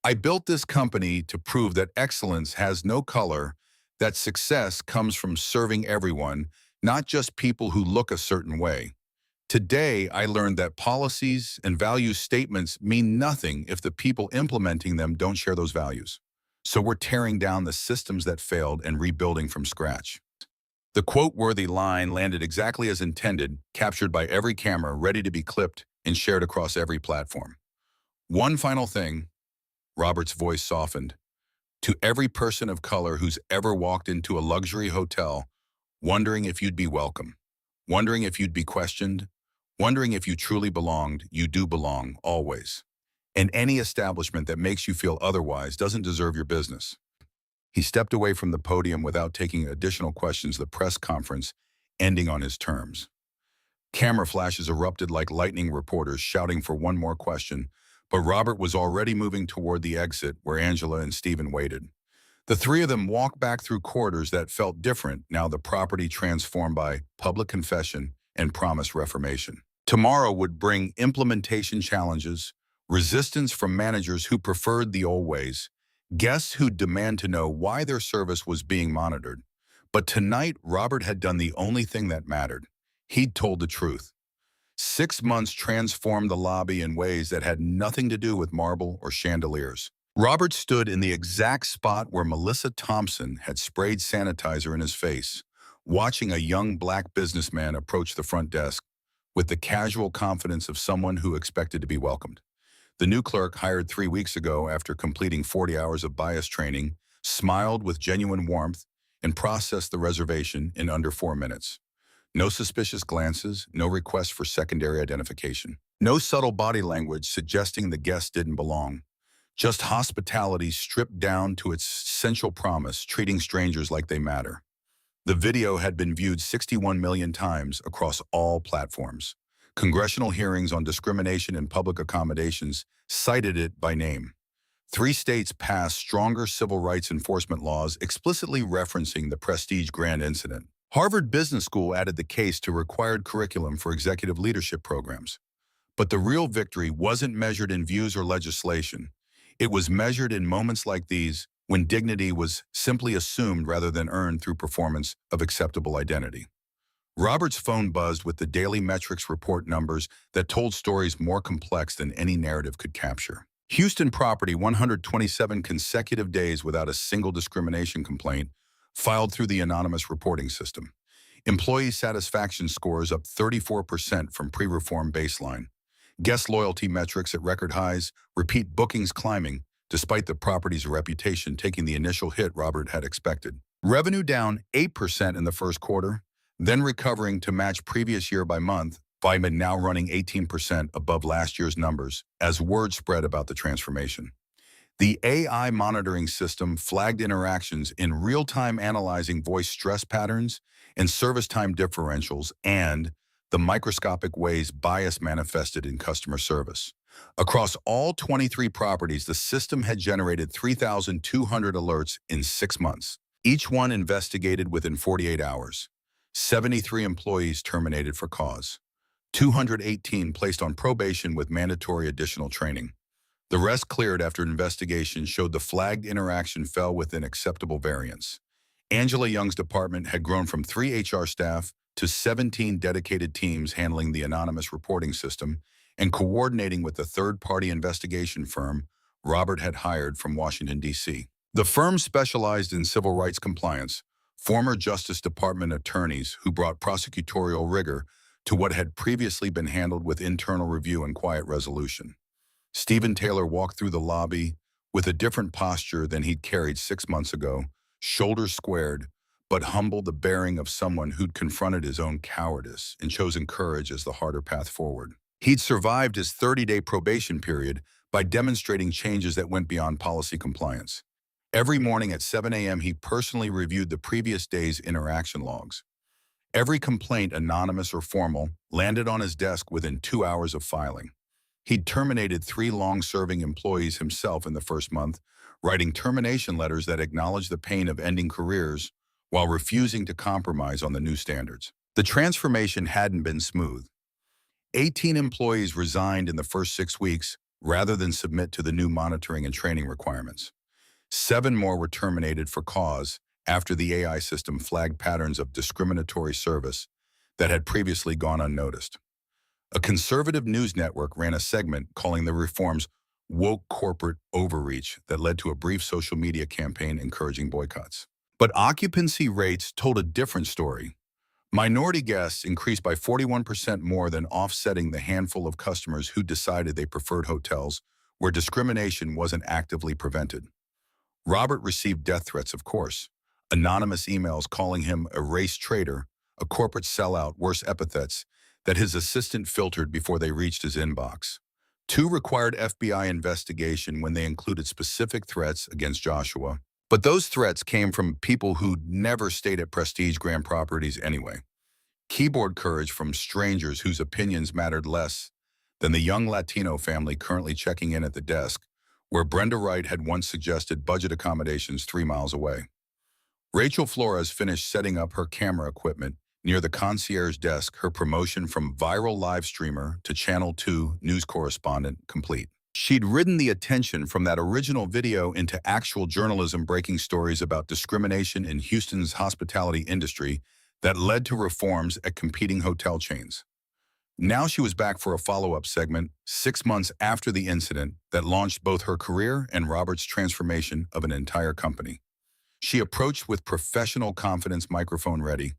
I built this company to prove that excellence has no color, that success comes from serving everyone, not just people who look a certain way. Today, I learned that policies and value statements mean nothing if the people implementing them don't share those values. So we're tearing down the systems that failed and rebuilding from scratch. The quote-worthy line landed exactly as intended, captured by every camera, ready to be clipped and shared across every platform. One final thing, Robert's voice softened. To every person of color who's ever walked into a luxury hotel, wondering if you'd be welcome, wondering if you'd be questioned, wondering if you truly belonged, you do belong, always. And any establishment that makes you feel otherwise doesn't deserve your business. He stepped away from the podium without taking additional questions, the press conference ending on his terms. Camera flashes erupted like lightning, reporters shouting for one more question, but Robert was already moving toward the exit where Angela and Stephen waited. The 3 of them walked back through corridors that felt different, now the property transformed by public confession and promised reformation. Tomorrow would bring implementation challenges, resistance from managers who preferred the old ways, guests who'd demand to know why their service was being monitored. But tonight, Robert had done the only thing that mattered. He'd told the truth. 6 months transformed the lobby in ways that had nothing to do with marble or chandeliers. Robert stood in the exact spot where Melissa Thompson had sprayed sanitizer in his face, watching a young black businessman approach the front desk with the casual confidence of someone who expected to be welcomed. The new clerk, hired 3 weeks ago after completing 40 hours of bias training, smiled with genuine warmth and processed the reservation in under 4 minutes. No suspicious glances, no request for secondary identification. No subtle body language suggesting the guest didn't belong. Just hospitality stripped down to its essential promise, treating strangers like they matter. The video had been viewed 61 million times across all platforms. Congressional hearings on discrimination in public accommodations cited it by name. 3 states passed stronger civil rights enforcement laws explicitly referencing the Prestige Grand incident. Harvard Business School added the case to required curriculum for executive leadership programs. But the real victory wasn't measured in views or legislation. It was measured in moments like these, when dignity was simply assumed rather than earned through performance of acceptable identity. Robert's phone buzzed with the daily metrics report numbers that told stories more complex than any narrative could capture. Houston property, 127 consecutive days without a single discrimination complaint, filed through the anonymous reporting system. Employee satisfaction scores up 34% from pre-reform baseline. Guest loyalty metrics at record highs, repeat bookings climbing, despite the property's reputation taking the initial hit Robert had expected. Revenue down 8% in the first quarter, then recovering to match previous year by month, Vitamin now running 18% above last year's numbers as word spread about the transformation. The AI monitoring system flagged interactions in real-time, analyzing voice stress patterns and service time differentials and the microscopic ways bias manifested in customer service. Across all 23 properties, the system had generated 3,200 alerts in 6 months, each one investigated within 48 hours. 73 employees terminated for cause. 218 placed on probation with mandatory additional training. The rest cleared after investigation showed the flagged interaction fell within acceptable variance. Angela Young's department had grown from 3 HR staff to 17 dedicated teams handling the anonymous reporting system and coordinating with the third-party investigation firm Robert had hired from Washington, D.C. The firm specialized in civil rights compliance, former Justice Department attorneys who brought prosecutorial rigor to what had previously been handled with internal review and quiet resolution. Stephen Taylor walked through the lobby with a different posture than he'd carried 6 months ago, shoulders squared, but humble, the bearing of someone who'd confronted his own cowardice and chosen courage as the harder path forward. He'd survived his 30-day probation period by demonstrating changes that went beyond policy compliance. Every morning at 7 a.m., he personally reviewed the previous day's interaction logs. Every complaint, anonymous or formal, landed on his desk within 2 hours of filing. He'd terminated 3 long-serving employees himself in the first month, writing termination letters that acknowledged the pain of ending careers while refusing to compromise on the new standards. The transformation hadn't been smooth. 18 employees resigned in the first 6 weeks rather than submit to the new monitoring and training requirements. 7 more were terminated for cause after the AI system flagged patterns of discriminatory service that had previously gone unnoticed. A conservative news network ran a segment calling the reforms woke corporate overreach that led to a brief social media campaign encouraging boycotts. But occupancy rates told a different story. Minority guests increased by 41% more than offsetting the handful of customers who decided they preferred hotels where discrimination wasn't actively prevented. Robert received death threats, of course, anonymous emails calling him a race traitor, a corporate sellout, worse epithets that his assistant filtered before they reached his inbox. 2 required FBI investigation when they included specific threats against Joshua. But those threats came from people who'd never stayed at prestige grand properties anyway. Keyboard courage from strangers whose opinions mattered less than the young Latino family currently checking in at the desk, where Brenda Wright had once suggested budget accommodations 3 miles away. Rachel Flores finished setting up her camera equipment near the concierge desk, her promotion from viral live streamer to Channel 2 news correspondent complete. She'd ridden the attention from that original video into actual journalism, breaking stories about discrimination in Houston's hospitality industry that led to reforms at competing hotel chains. Now she was back for a follow-up segment 6 months after the incident that launched both her career and Robert's transformation of an entire company. She approached with professional confidence, microphone ready.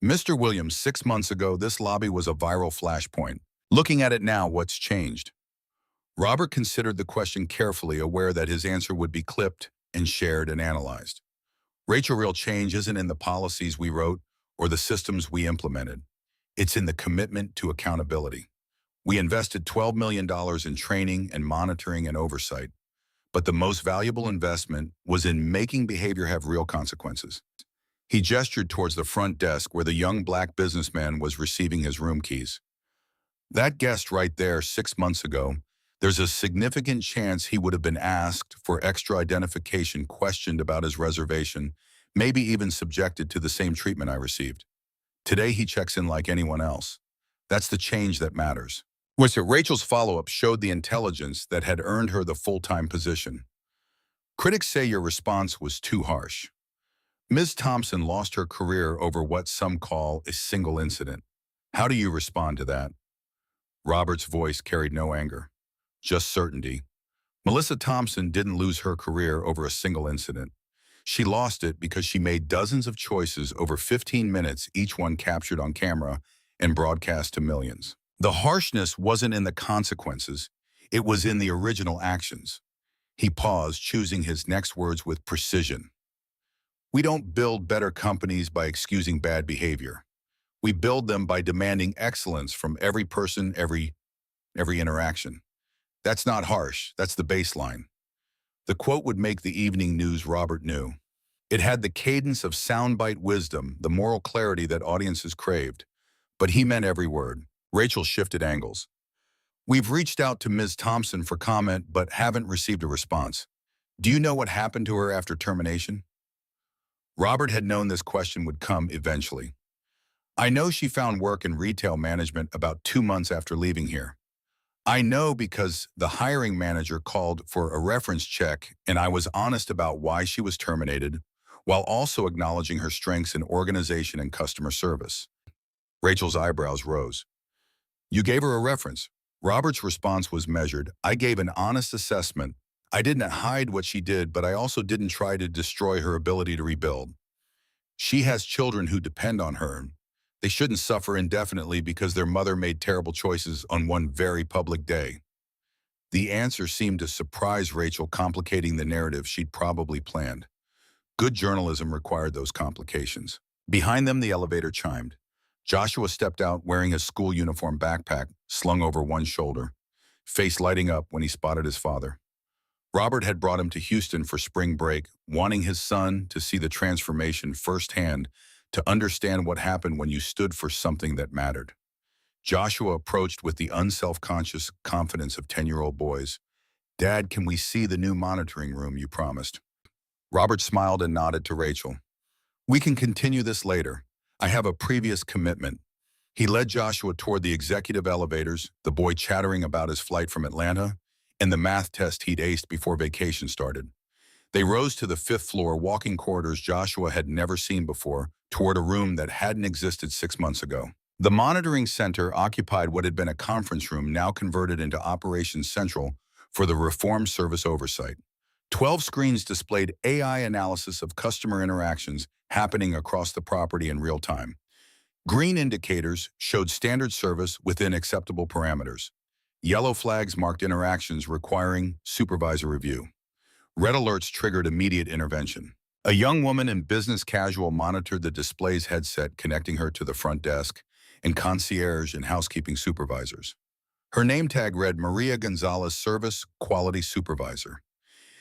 Mr. Williams, 6 months ago, this lobby was a viral flashpoint. Looking at it now, what's changed? Robert considered the question carefully, aware that his answer would be clipped and shared and analyzed. Rachel, real change isn't in the policies we wrote or the systems we implemented. It's in the commitment to accountability. We invested $12 million in training and monitoring and oversight, but the most valuable investment was in making behavior have real consequences. He gestured towards the front desk where the young black businessman was receiving his room keys. That guest right there 6 months ago, there's a significant chance he would have been asked for extra identification, questioned about his reservation, maybe even subjected to the same treatment I received. Today he checks in like anyone else. That's the change that matters. Rachel's follow-up showed the intelligence that had earned her the full-time position. Critics say your response was too harsh. Ms. Thompson lost her career over what some call a single incident. How do you respond to that? Robert's voice carried no anger, just certainty. Melissa Thompson didn't lose her career over a single incident. She lost it because she made dozens of choices over 15 minutes, each one captured on camera and broadcast to millions. The harshness wasn't in the consequences, it was in the original actions. He paused, choosing his next words with precision. We don't build better companies by excusing bad behavior. We build them by demanding excellence from every person, every interaction. That's not harsh, that's the baseline. The quote would make the evening news, Robert knew. It had the cadence of soundbite wisdom, the moral clarity that audiences craved. But he meant every word. Rachel shifted angles. We've reached out to Ms. Thompson for comment but haven't received a response. Do you know what happened to her after termination? Robert had known this question would come eventually. I know she found work in retail management about 2 months after leaving here. I know because the hiring manager called for a reference check and I was honest about why she was terminated, while also acknowledging her strengths in organization and customer service. Rachel's eyebrows rose. You gave her a reference. Robert's response was measured. I gave an honest assessment. I didn't hide what she did, but I also didn't try to destroy her ability to rebuild. She has children who depend on her. They shouldn't suffer indefinitely because their mother made terrible choices on one very public day. The answer seemed to surprise Rachel, complicating the narrative she'd probably planned. Good journalism required those complications. Behind them, the elevator chimed. Joshua stepped out wearing his school uniform backpack slung over one shoulder, face lighting up when he spotted his father. Robert had brought him to Houston for spring break, wanting his son to see the transformation firsthand, to understand what happened when you stood for something that mattered. Joshua approached with the unself-conscious confidence of 10-year-old boys. Dad, can we see the new monitoring room you promised? Robert smiled and nodded to Rachel. We can continue this later. I have a previous commitment. He led Joshua toward the executive elevators, the boy chattering about his flight from Atlanta and the math test he'd aced before vacation started. They rose to the 5th floor, walking corridors Joshua had never seen before, toward a room that hadn't existed 6 months ago. The monitoring center occupied what had been a conference room, now converted into Operations Central for the Reform Service Oversight. 12 screens displayed AI analysis of customer interactions happening across the property in real time. Green indicators showed standard service within acceptable parameters. Yellow flags marked interactions requiring supervisor review. Red alerts triggered immediate intervention. A young woman in business casual monitored the display's headset, connecting her to the front desk and concierge and housekeeping supervisors. Her name tag read Maria Gonzalez, Service Quality Supervisor.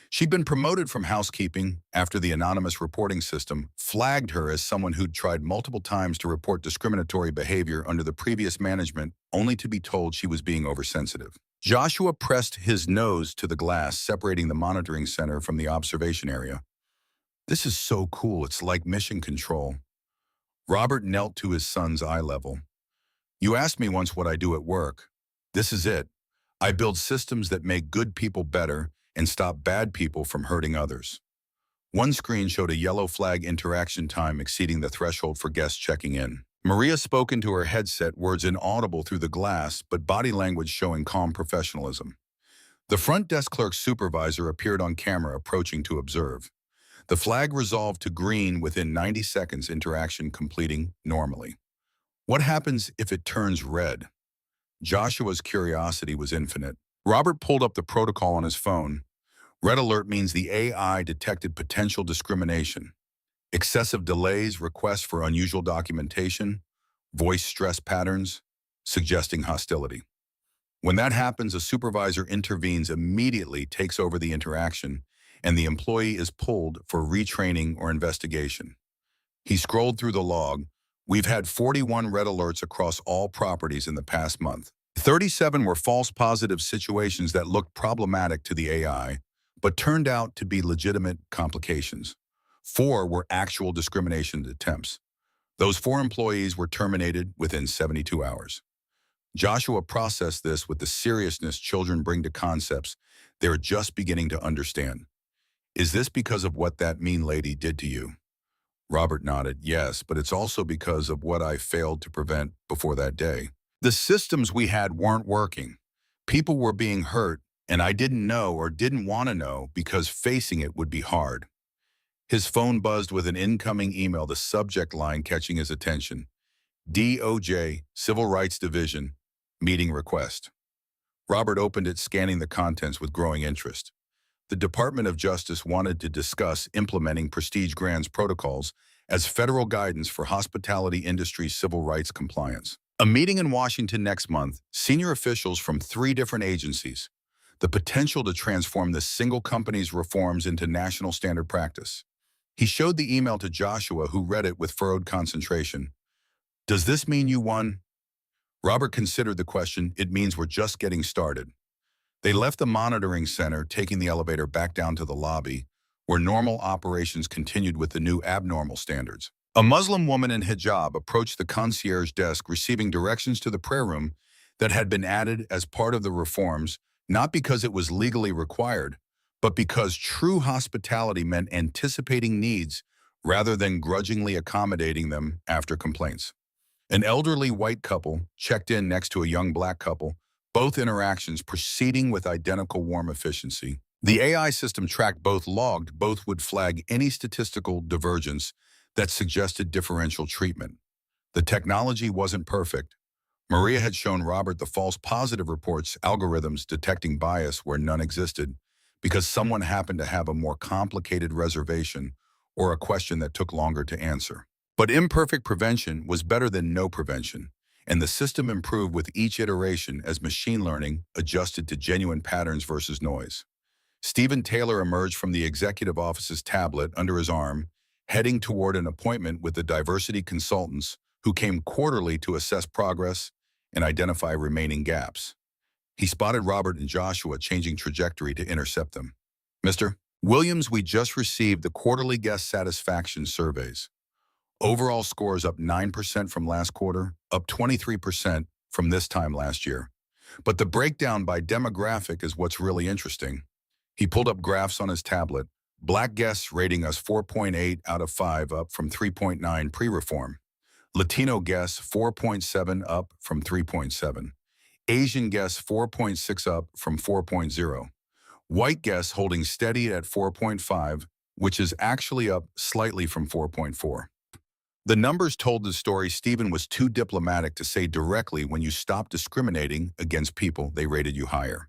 She'd been promoted from housekeeping after the anonymous reporting system flagged her as someone who'd tried multiple times to report discriminatory behavior under the previous management, only to be told she was being oversensitive. Joshua pressed his nose to the glass separating the monitoring center from the observation area. This is so cool, it's like mission control. Robert knelt to his son's eye level. You asked me once what I do at work. This is it. I build systems that make good people better and stop bad people from hurting others. One screen showed a yellow flag interaction time exceeding the threshold for guests checking in. Maria spoke into her headset, words inaudible through the glass, but body language showing calm professionalism. The front desk clerk's supervisor appeared on camera, approaching to observe. The flag resolved to green within 90 seconds, interaction completing normally. What happens if it turns red? Joshua's curiosity was infinite. Robert pulled up the protocol on his phone. Red alert means the AI detected potential discrimination. Excessive delays, requests for unusual documentation, voice stress patterns, suggesting hostility. When that happens, a supervisor intervenes immediately, takes over the interaction, and the employee is pulled for retraining or investigation. He scrolled through the log. We've had 41 red alerts across all properties in the past month. 37 were false positive situations that looked problematic to the AI, but turned out to be legitimate complications. 4 were actual discrimination attempts. Those 4 employees were terminated within 72 hours. Joshua processed this with the seriousness children bring to concepts they're just beginning to understand. Is this because of what that mean lady did to you? Robert nodded. Yes, but it's also because of what I failed to prevent before that day. The systems we had weren't working. People were being hurt, and I didn't know or didn't want to know because facing it would be hard. His phone buzzed with an incoming email, the subject line catching his attention. DOJ, Civil Rights Division, meeting request. Robert opened it, scanning the contents with growing interest. The Department of Justice wanted to discuss implementing Prestige Grants protocols as federal guidance for hospitality industry civil rights compliance. A meeting in Washington next month, senior officials from 3 different agencies. The potential to transform this single company's reforms into national standard practice. He showed the email to Joshua, who read it with furrowed concentration. Does this mean you won? Robert considered the question. It means we're just getting started. They left the monitoring center, taking the elevator back down to the lobby, where normal operations continued with the new abnormal standards. A Muslim woman in hijab approached the concierge desk, receiving directions to the prayer room that had been added as part of the reforms, not because it was legally required, but because true hospitality meant anticipating needs rather than grudgingly accommodating them after complaints. An elderly white couple checked in next to a young black couple, both interactions proceeding with identical warm efficiency. The AI system tracked both, logged both, would flag any statistical divergence that suggested differential treatment. The technology wasn't perfect. Maria had shown Robert the false positive reports, algorithms detecting bias where none existed, because someone happened to have a more complicated reservation or a question that took longer to answer. But imperfect prevention was better than no prevention, and the system improved with each iteration as machine learning adjusted to genuine patterns versus noise. Stephen Taylor emerged from the executive office's tablet under his arm, heading toward an appointment with the diversity consultants who came quarterly to assess progress and identify remaining gaps. He spotted Robert and Joshua changing trajectory to intercept them. Mr. Williams, we just received the quarterly guest satisfaction surveys. Overall scores up 9% from last quarter, up 23% from this time last year. But the breakdown by demographic is what's really interesting. He pulled up graphs on his tablet. Black guests rating us 4.8 out of 5, up from 3.9 pre-reform. Latino guests 4.7, up from 3.7. Asian guests 4.6, up from 4.0. White guests holding steady at 4.5, which is actually up slightly from 4.4. The numbers told the story. Stephen was too diplomatic to say directly, when you stop discriminating against people, they rated you higher.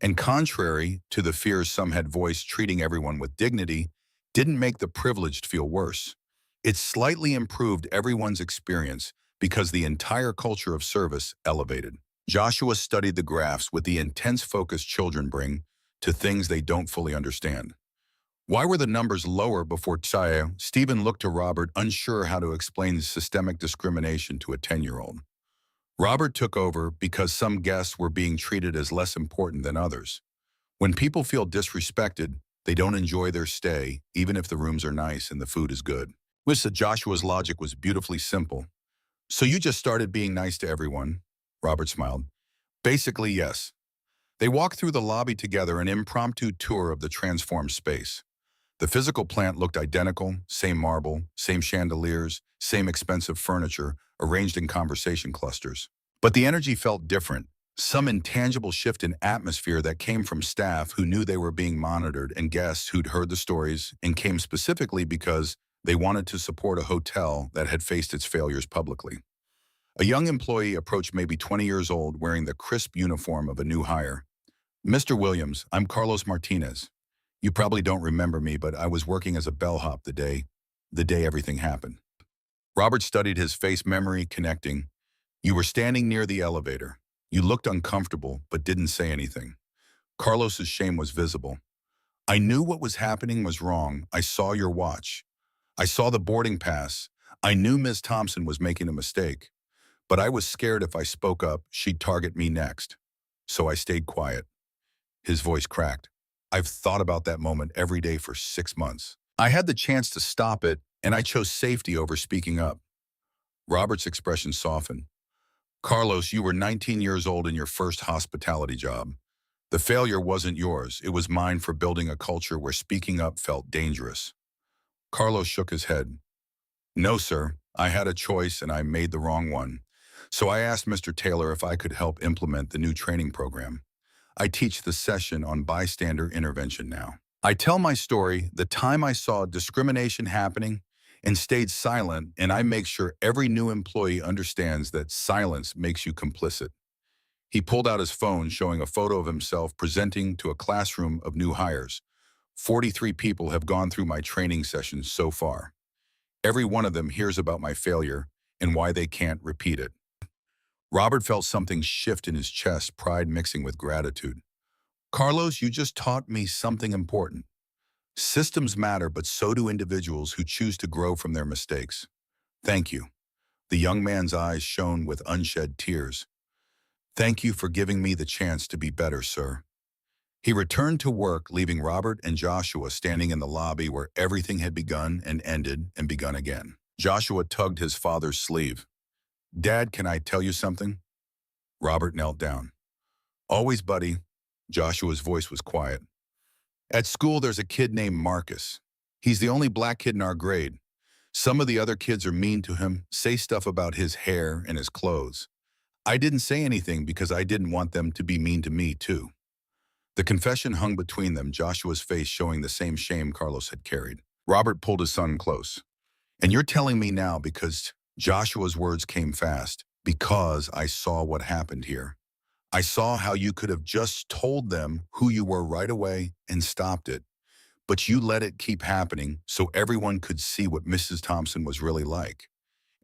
And contrary to the fears some had voiced, treating everyone with dignity didn't make the privileged feel worse. It slightly improved everyone's experience because the entire culture of service elevated. Joshua studied the graphs with the intense focus children bring to things they don't fully understand. Why were the numbers lower before Tsaya? Stephen looked to Robert, unsure how to explain the systemic discrimination to a 10-year-old. Robert took over because some guests were being treated as less important than others. When people feel disrespected, they don't enjoy their stay, even if the rooms are nice and the food is good. Mr. Joshua's logic was beautifully simple. So you just started being nice to everyone? Robert smiled. Basically, yes. They walked through the lobby together, an impromptu tour of the transformed space. The physical plant looked identical, same marble, same chandeliers, same expensive furniture, arranged in conversation clusters. But the energy felt different, some intangible shift in atmosphere that came from staff who knew they were being monitored and guests who'd heard the stories and came specifically because they wanted to support a hotel that had faced its failures publicly. A young employee approached, maybe 20 years old, wearing the crisp uniform of a new hire. Mr. Williams, I'm Carlos Martinez. You probably don't remember me, but I was working as a bellhop the day everything happened. Robert studied his face, memory connecting. You were standing near the elevator. You looked uncomfortable, but didn't say anything. Carlos's shame was visible. I knew what was happening was wrong. I saw your watch. I saw the boarding pass. I knew Ms. Thompson was making a mistake. But I was scared if I spoke up, she'd target me next. So I stayed quiet. His voice cracked. I've thought about that moment every day for 6 months. I had the chance to stop it, and I chose safety over speaking up. Robert's expression softened. Carlos, you were 19 years old in your first hospitality job. The failure wasn't yours. It was mine, for building a culture where speaking up felt dangerous. Carlos shook his head. No, sir. I had a choice, and I made the wrong one. So I asked Mr. Taylor if I could help implement the new training program. I teach the session on bystander intervention now. I tell my story the time I saw discrimination happening and stayed silent, and I make sure every new employee understands that silence makes you complicit. He pulled out his phone showing a photo of himself presenting to a classroom of new hires. 43 people have gone through my training sessions so far. Every one of them hears about my failure and why they can't repeat it. Robert felt something shift in his chest, pride mixing with gratitude. Carlos, you just taught me something important. Systems matter, but so do individuals who choose to grow from their mistakes. Thank you. The young man's eyes shone with unshed tears. Thank you for giving me the chance to be better, sir. He returned to work, leaving Robert and Joshua standing in the lobby where everything had begun and ended and begun again. Joshua tugged his father's sleeve. Dad, can I tell you something? Robert knelt down. Always, buddy. Joshua's voice was quiet. At school, there's a kid named Marcus. He's the only black kid in our grade. Some of the other kids are mean to him, say stuff about his hair and his clothes. I didn't say anything because I didn't want them to be mean to me, too. The confession hung between them, Joshua's face showing the same shame Carlos had carried. Robert pulled his son close. And you're telling me now because Joshua's words came fast, because I saw what happened here. I saw how you could have just told them who you were right away and stopped it. But you let it keep happening so everyone could see what Mrs. Thompson was really like.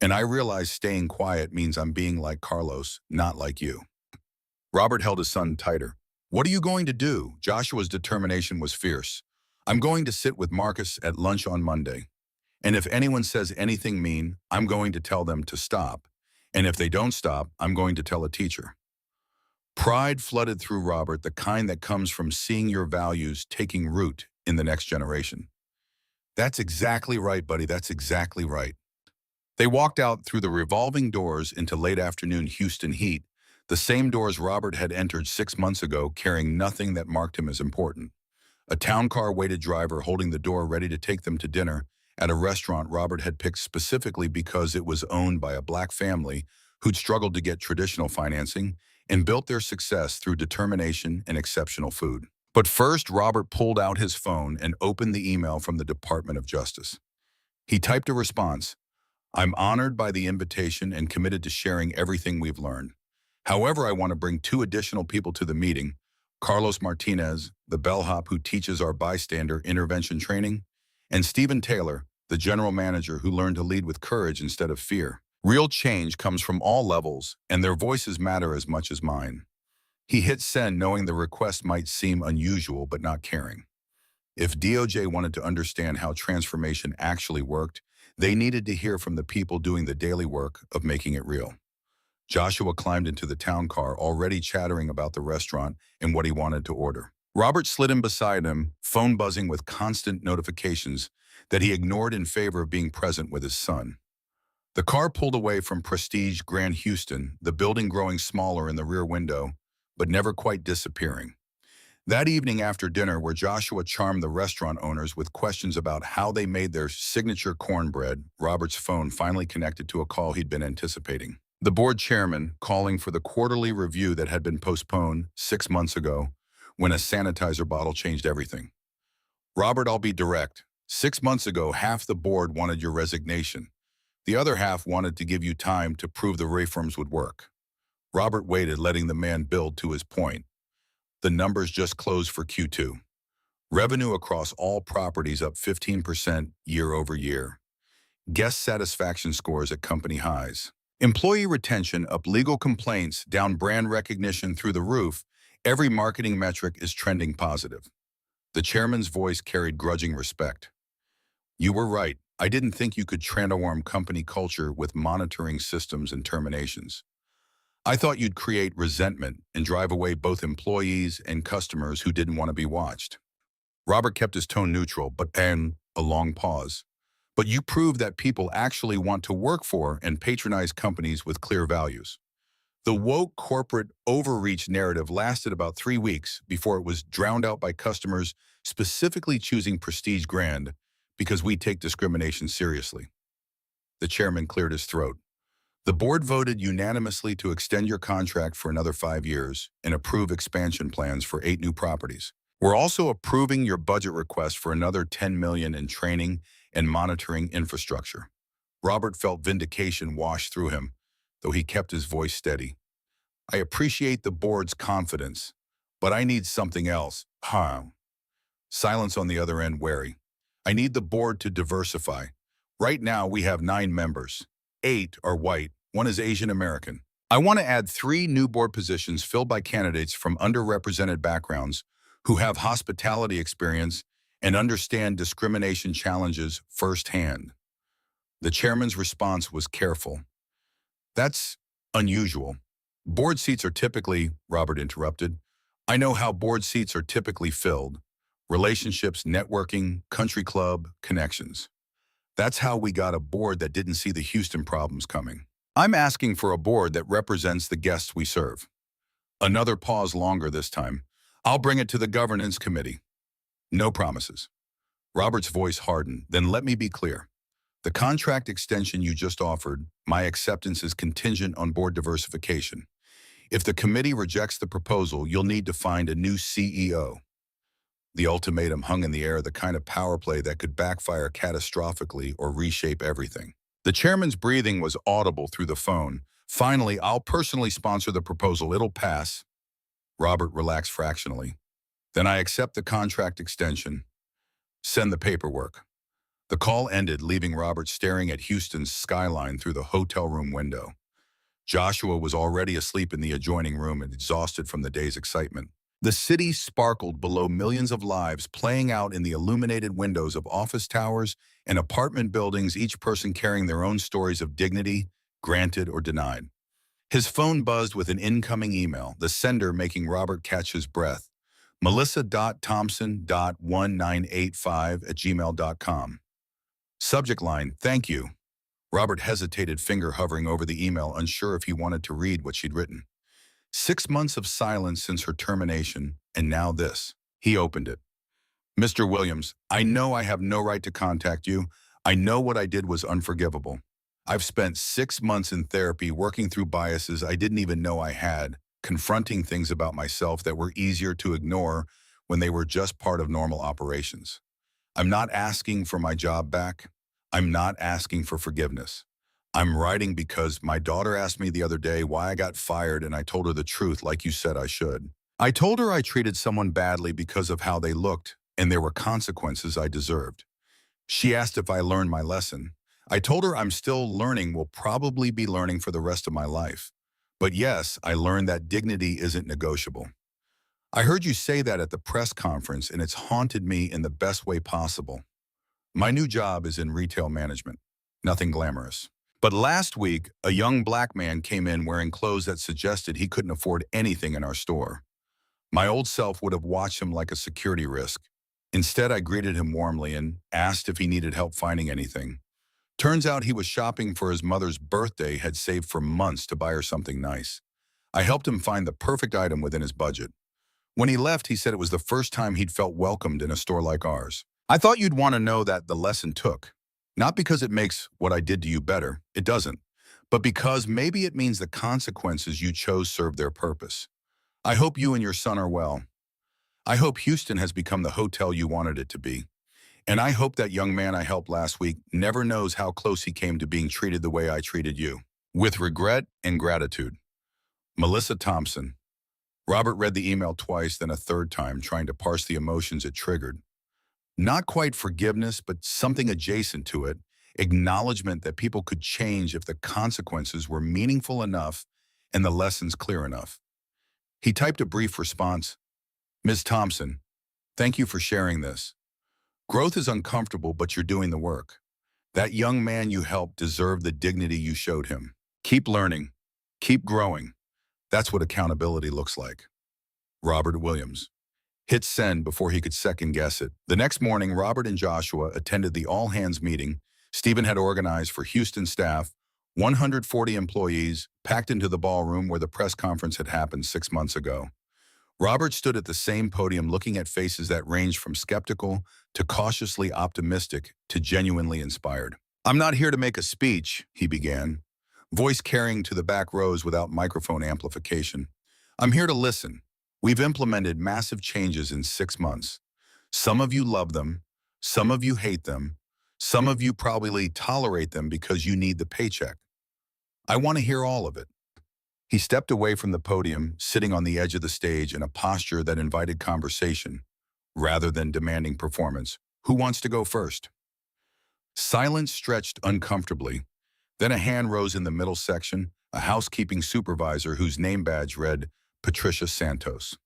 And I realized staying quiet means I'm being like Carlos, not like you. Robert held his son tighter. What are you going to do? Joshua's determination was fierce. I'm going to sit with Marcus at lunch on Monday. And if anyone says anything mean, I'm going to tell them to stop. And if they don't stop, I'm going to tell a teacher. Pride flooded through Robert, the kind that comes from seeing your values taking root in the next generation. That's exactly right, buddy. That's exactly right. They walked out through the revolving doors into late afternoon Houston heat, the same doors Robert had entered 6 months ago, carrying nothing that marked him as important. A town car waited driver holding the door ready to take them to dinner at a restaurant Robert had picked specifically because it was owned by a black family who'd struggled to get traditional financing and built their success through determination and exceptional food. But first, Robert pulled out his phone and opened the email from the Department of Justice. He typed a response. I'm honored by the invitation and committed to sharing everything we've learned. However, I want to bring 2 additional people to the meeting, Carlos Martinez, the bellhop who teaches our bystander intervention training, and Stephen Taylor, the general manager who learned to lead with courage instead of fear. Real change comes from all levels, and their voices matter as much as mine. He hit send knowing the request might seem unusual but not caring. If DOJ wanted to understand how transformation actually worked, they needed to hear from the people doing the daily work of making it real. Joshua climbed into the town car, already chattering about the restaurant and what he wanted to order. Robert slid in beside him, phone buzzing with constant notifications that he ignored in favor of being present with his son. The car pulled away from Prestige Grand Houston, the building growing smaller in the rear window, but never quite disappearing. That evening after dinner, where Joshua charmed the restaurant owners with questions about how they made their signature cornbread, Robert's phone finally connected to a call he'd been anticipating. The board chairman calling for the quarterly review that had been postponed 6 months ago when a sanitizer bottle changed everything. Robert, I'll be direct. 6 months ago, half the board wanted your resignation. The other half wanted to give you time to prove the reforms would work. Robert waited, letting the man build to his point. The numbers just closed for Q2. Revenue across all properties up 15% year over year. Guest satisfaction scores at company highs. Employee retention up, legal complaints down, brand recognition through the roof. Every marketing metric is trending positive. The chairman's voice carried grudging respect. You were right. I didn't think you could transform company culture with monitoring systems and terminations. I thought you'd create resentment and drive away both employees and customers who didn't want to be watched. Robert kept his tone neutral, and a long pause. But you proved that people actually want to work for and patronize companies with clear values. The woke corporate overreach narrative lasted about 3 weeks before it was drowned out by customers specifically choosing Prestige Grand because we take discrimination seriously. The chairman cleared his throat. The board voted unanimously to extend your contract for another 5 years and approve expansion plans for 8 new properties. We're also approving your budget request for another $10 million in training and monitoring infrastructure. Robert felt vindication wash through him, though he kept his voice steady. I appreciate the board's confidence, but I need something else. Silence on the other end, wary. I need the board to diversify. Right now, we have 9 members. 8 are white, 1 is Asian American. I want to add 3 new board positions filled by candidates from underrepresented backgrounds who have hospitality experience and understand discrimination challenges firsthand. The chairman's response was careful. That's unusual. Board seats are typically, Robert interrupted. I know how board seats are typically filled. Relationships, networking, country club, connections. That's how we got a board that didn't see the Houston problems coming. I'm asking for a board that represents the guests we serve. Another pause longer this time. I'll bring it to the governance committee. No promises. Robert's voice hardened. Then let me be clear. The contract extension you just offered, my acceptance is contingent on board diversification. If the committee rejects the proposal, you'll need to find a new CEO. The ultimatum hung in the air, the kind of power play that could backfire catastrophically or reshape everything. The chairman's breathing was audible through the phone. Finally, I'll personally sponsor the proposal. It'll pass. Robert relaxed fractionally. Then I accept the contract extension. Send the paperwork. The call ended, leaving Robert staring at Houston's skyline through the hotel room window. Joshua was already asleep in the adjoining room and exhausted from the day's excitement. The city sparkled below, millions of lives playing out in the illuminated windows of office towers and apartment buildings, each person carrying their own stories of dignity, granted or denied. His phone buzzed with an incoming email, the sender making Robert catch his breath. melissa.thompson.1985@gmail.com. Subject line, thank you. Robert hesitated, finger hovering over the email, unsure if he wanted to read what she'd written. 6 months of silence since her termination, and now this. He opened it. Mr. Williams, I know I have no right to contact you. I know what I did was unforgivable. I've spent 6 months in therapy working through biases I didn't even know I had, confronting things about myself that were easier to ignore when they were just part of normal operations. I'm not asking for my job back. I'm not asking for forgiveness. I'm writing because my daughter asked me the other day why I got fired, and I told her the truth like you said I should. I told her I treated someone badly because of how they looked, and there were consequences I deserved. She asked if I learned my lesson. I told her I'm still learning, will probably be learning for the rest of my life. But yes, I learned that dignity isn't negotiable. I heard you say that at the press conference, and it's haunted me in the best way possible. My new job is in retail management. Nothing glamorous. But last week, a young black man came in wearing clothes that suggested he couldn't afford anything in our store. My old self would have watched him like a security risk. Instead, I greeted him warmly and asked if he needed help finding anything. Turns out he was shopping for his mother's birthday, had saved for months to buy her something nice. I helped him find the perfect item within his budget. When he left, he said it was the first time he'd felt welcomed in a store like ours. I thought you'd want to know that the lesson took. Not because it makes what I did to you better, it doesn't, but because maybe it means the consequences you chose served their purpose. I hope you and your son are well. I hope Houston has become the hotel you wanted it to be. And I hope that young man I helped last week never knows how close he came to being treated the way I treated you. With regret and gratitude. Melissa Thompson. Robert read the email twice, then a third time, trying to parse the emotions it triggered. Not quite forgiveness, but something adjacent to it, acknowledgement that people could change if the consequences were meaningful enough and the lessons clear enough. He typed a brief response. Ms. Thompson, thank you for sharing this. Growth is uncomfortable, but you're doing the work. That young man you helped deserved the dignity you showed him. Keep learning. Keep growing. That's what accountability looks like. Robert Williams. Hit send before he could second-guess it. The next morning, Robert and Joshua attended the all-hands meeting Stephen had organized for Houston staff, 140 employees, packed into the ballroom where the press conference had happened 6 months ago. Robert stood at the same podium looking at faces that ranged from skeptical to cautiously optimistic to genuinely inspired. I'm not here to make a speech, he began, voice carrying to the back rows without microphone amplification. I'm here to listen. We've implemented massive changes in 6 months. Some of you love them, some of you hate them, some of you probably tolerate them because you need the paycheck. I want to hear all of it. He stepped away from the podium, sitting on the edge of the stage in a posture that invited conversation, rather than demanding performance. Who wants to go first? Silence stretched uncomfortably. Then a hand rose in the middle section, a housekeeping supervisor whose name badge read Patricia Santos.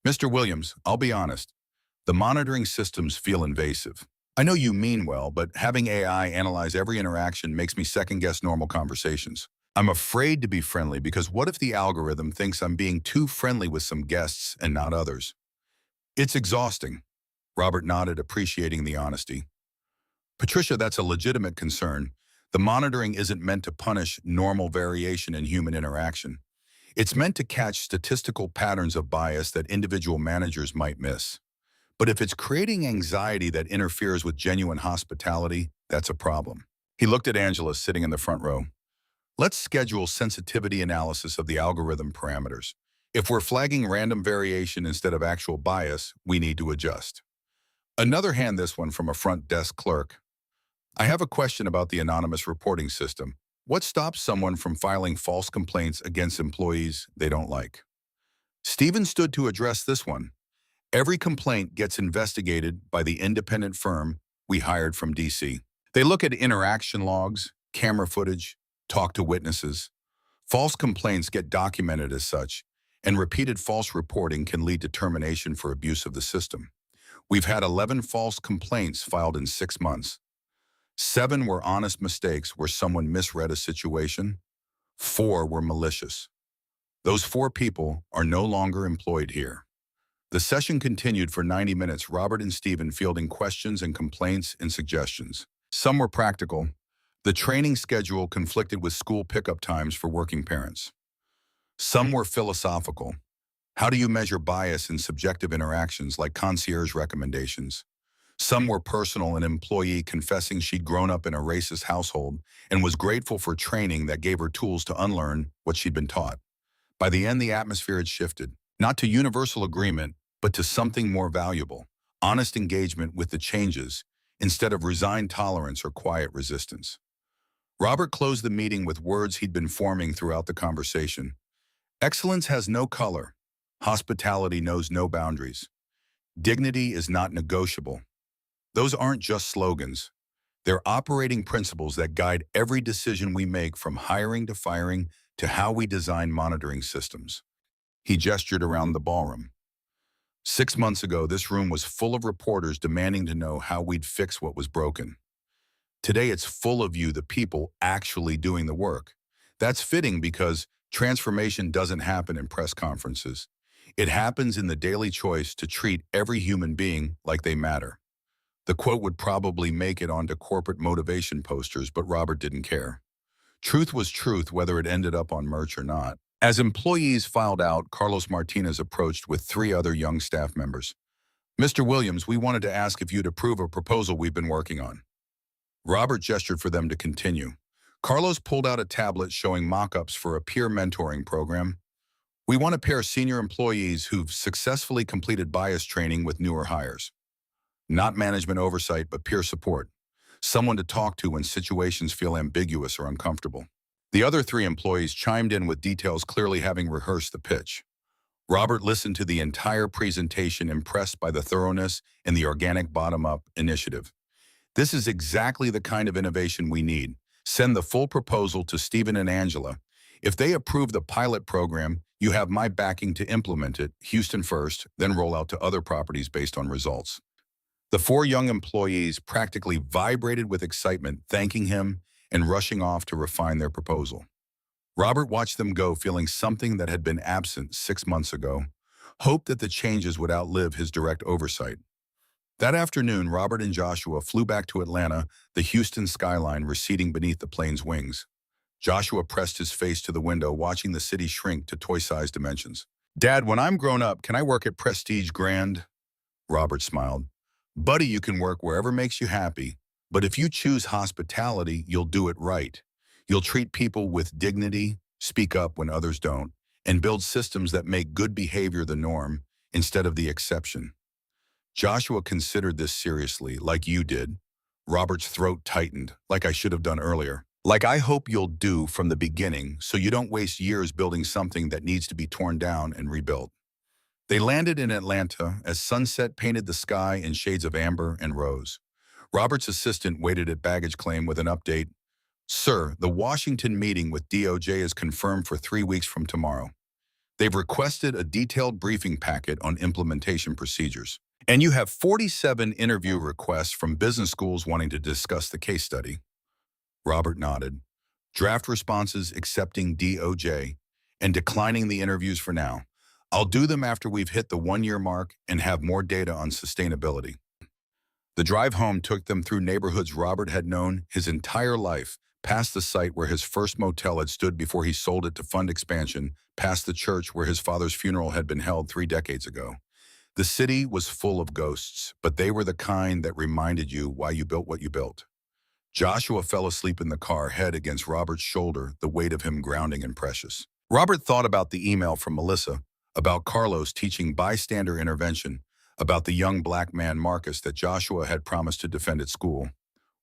Mr. Williams, I'll be honest. The monitoring systems feel invasive. I know you mean well, but having AI analyze every interaction makes me second-guess normal conversations. I'm afraid to be friendly because what if the algorithm thinks I'm being too friendly with some guests and not others? It's exhausting. Robert nodded, appreciating the honesty. Patricia, that's a legitimate concern. The monitoring isn't meant to punish normal variation in human interaction. It's meant to catch statistical patterns of bias that individual managers might miss. But if it's creating anxiety that interferes with genuine hospitality, that's a problem. He looked at Angela sitting in the front row. Let's schedule sensitivity analysis of the algorithm parameters. If we're flagging random variation instead of actual bias, we need to adjust. Another hand, this one from a front desk clerk. I have a question about the anonymous reporting system. What stops someone from filing false complaints against employees they don't like? Stephen stood to address this one. Every complaint gets investigated by the independent firm we hired from DC. They look at interaction logs, camera footage, talk to witnesses. False complaints get documented as such, and repeated false reporting can lead to termination for abuse of the system. We've had 11 false complaints filed in 6 months. 7 were honest mistakes where someone misread a situation. 4 were malicious. Those 4 people are no longer employed here. The session continued for 90 minutes, Robert and Stephen fielding questions and complaints and suggestions. Some were practical. The training schedule conflicted with school pickup times for working parents. Some were philosophical. How do you measure bias in subjective interactions like concierge recommendations? Some were personal, an employee confessing she'd grown up in a racist household and was grateful for training that gave her tools to unlearn what she'd been taught. By the end, the atmosphere had shifted, not to universal agreement, but to something more valuable, honest engagement with the changes, instead of resigned tolerance or quiet resistance. Robert closed the meeting with words he'd been forming throughout the conversation. Excellence has no color. Hospitality knows no boundaries. Dignity is not negotiable. Those aren't just slogans. They're operating principles that guide every decision we make, from hiring to firing to how we design monitoring systems. He gestured around the ballroom. 6 months ago, this room was full of reporters demanding to know how we'd fix what was broken. Today, it's full of you, the people actually doing the work. That's fitting because transformation doesn't happen in press conferences. It happens in the daily choice to treat every human being like they matter. The quote would probably make it onto corporate motivation posters, but Robert didn't care. Truth was truth, whether it ended up on merch or not. As employees filed out, Carlos Martinez approached with 3 other young staff members. Mr. Williams, we wanted to ask if you'd approve a proposal we've been working on. Robert gestured for them to continue. Carlos pulled out a tablet showing mock-ups for a peer mentoring program. We want to pair senior employees who've successfully completed bias training with newer hires. Not management oversight, but peer support. Someone to talk to when situations feel ambiguous or uncomfortable. The other 3 employees chimed in with details, clearly having rehearsed the pitch. Robert listened to the entire presentation, impressed by the thoroughness and the organic bottom-up initiative. This is exactly the kind of innovation we need. Send the full proposal to Stephen and Angela. If they approve the pilot program, you have my backing to implement it, Houston first, then roll out to other properties based on results. The 4 young employees practically vibrated with excitement, thanking him and rushing off to refine their proposal. Robert watched them go, feeling something that had been absent 6 months ago, hoped that the changes would outlive his direct oversight. That afternoon, Robert and Joshua flew back to Atlanta, the Houston skyline receding beneath the plane's wings. Joshua pressed his face to the window, watching the city shrink to toy-sized dimensions. Dad, when I'm grown up, can I work at Prestige Grand? Robert smiled. Buddy, you can work wherever makes you happy, but if you choose hospitality, you'll do it right. You'll treat people with dignity, speak up when others don't, and build systems that make good behavior the norm instead of the exception. Joshua considered this seriously, like you did. Robert's throat tightened, like I should have done earlier. Like I hope you'll do from the beginning so you don't waste years building something that needs to be torn down and rebuilt. They landed in Atlanta as sunset painted the sky in shades of amber and rose. Robert's assistant waited at baggage claim with an update. Sir, the Washington meeting with DOJ is confirmed for 3 weeks from tomorrow. They've requested a detailed briefing packet on implementation procedures. And you have 47 interview requests from business schools wanting to discuss the case study. Robert nodded. Draft responses accepting DOJ and declining the interviews for now. I'll do them after we've hit the 1-year mark and have more data on sustainability. The drive home took them through neighborhoods Robert had known his entire life, past the site where his first motel had stood before he sold it to fund expansion, past the church where his father's funeral had been held 3 decades ago. The city was full of ghosts, but they were the kind that reminded you why you built what you built. Joshua fell asleep in the car, head against Robert's shoulder, the weight of him grounding and precious. Robert thought about the email from Melissa, about Carlos teaching bystander intervention, about the young black man Marcus that Joshua had promised to defend at school.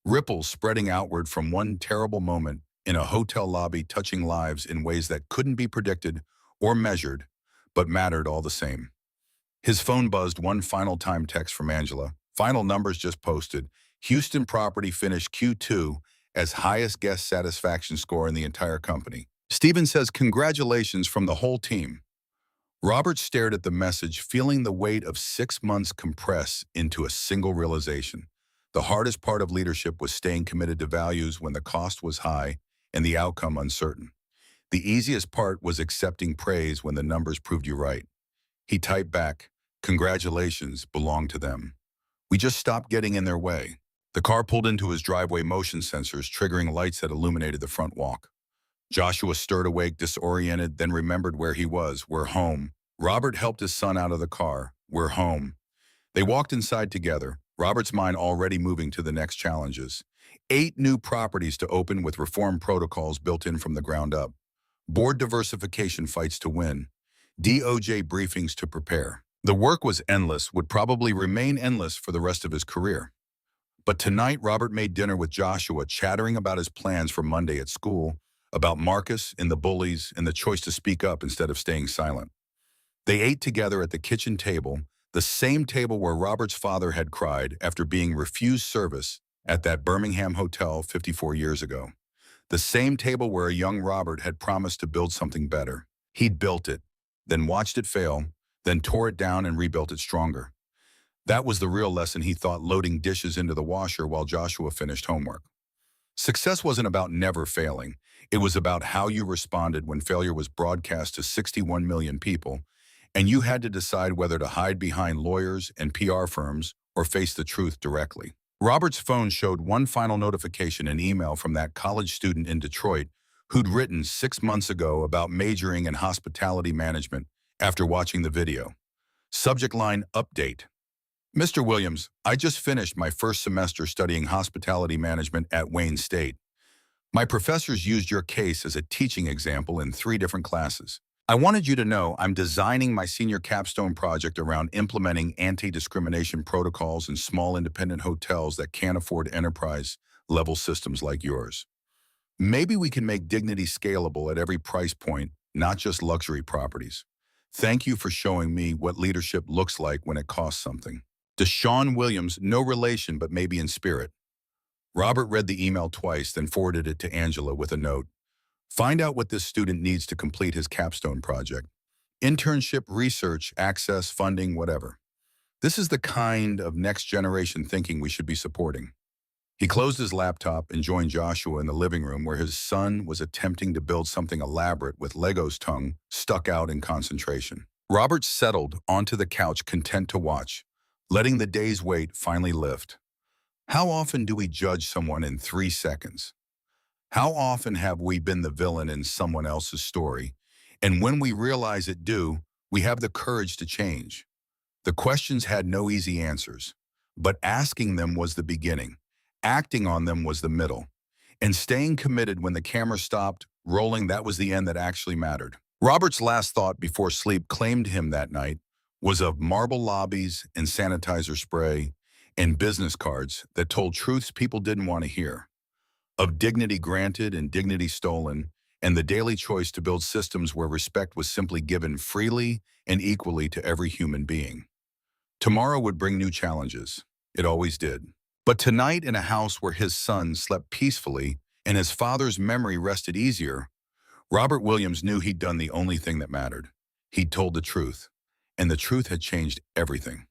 Ripples spreading outward from one terrible moment in a hotel lobby, touching lives in ways that couldn't be predicted or measured, but mattered all the same. His phone buzzed one final time, text from Angela. Final numbers just posted. Houston property finished Q2 as highest guest satisfaction score in the entire company. Steven says congratulations from the whole team. Robert stared at the message, feeling the weight of 6 months compress into a single realization. The hardest part of leadership was staying committed to values when the cost was high and the outcome uncertain. The easiest part was accepting praise when the numbers proved you right. He typed back, congratulations belong to them. We just stopped getting in their way. The car pulled into his driveway, motion sensors triggering lights that illuminated the front walk. Joshua stirred awake, disoriented, then remembered where he was. We're home. Robert helped his son out of the car. We're home. They walked inside together, Robert's mind already moving to the next challenges. 8 new properties to open with reform protocols built in from the ground up. Board diversification fights to win. DOJ briefings to prepare. The work was endless, would probably remain endless for the rest of his career. But tonight, Robert made dinner with Joshua, chattering about his plans for Monday at school, about Marcus and the bullies and the choice to speak up instead of staying silent. They ate together at the kitchen table, the same table where Robert's father had cried after being refused service at that Birmingham hotel 54 years ago. The same table where a young Robert had promised to build something better. He'd built it, then watched it fail, then tore it down and rebuilt it stronger. That was the real lesson, he thought, loading dishes into the washer while Joshua finished homework. Success wasn't about never failing. It was about how you responded when failure was broadcast to 61 million people, and you had to decide whether to hide behind lawyers and PR firms or face the truth directly. Robert's phone showed one final notification, an email from that college student in Detroit who'd written 6 months ago about majoring in hospitality management after watching the video. Subject line, update. Mr. Williams, I just finished my first semester studying hospitality management at Wayne State. My professors used your case as a teaching example in 3 different classes. I wanted you to know I'm designing my senior capstone project around implementing anti-discrimination protocols in small independent hotels that can't afford enterprise-level systems like yours. Maybe we can make dignity scalable at every price point, not just luxury properties. Thank you for showing me what leadership looks like when it costs something. Deshaun Williams, no relation but maybe in spirit. Robert read the email twice, then forwarded it to Angela with a note. Find out what this student needs to complete his capstone project. Internship, research, access, funding, whatever. This is the kind of next-generation thinking we should be supporting. He closed his laptop and joined Joshua in the living room where his son was attempting to build something elaborate with Lego's tongue stuck out in concentration. Robert settled onto the couch, content to watch, letting the day's weight finally lift. How often do we judge someone in 3 seconds? How often have we been the villain in someone else's story? And when we realize it we have the courage to change. The questions had no easy answers, but asking them was the beginning. Acting on them was the middle. And staying committed when the camera stopped rolling, that was the end that actually mattered. Robert's last thought before sleep claimed him that night was of marble lobbies and sanitizer spray and business cards that told truths people didn't want to hear, of dignity granted and dignity stolen, and the daily choice to build systems where respect was simply given freely and equally to every human being. Tomorrow would bring new challenges. It always did. But tonight, in a house where his son slept peacefully and his father's memory rested easier, Robert Williams knew he'd done the only thing that mattered. He'd told the truth, and the truth had changed everything.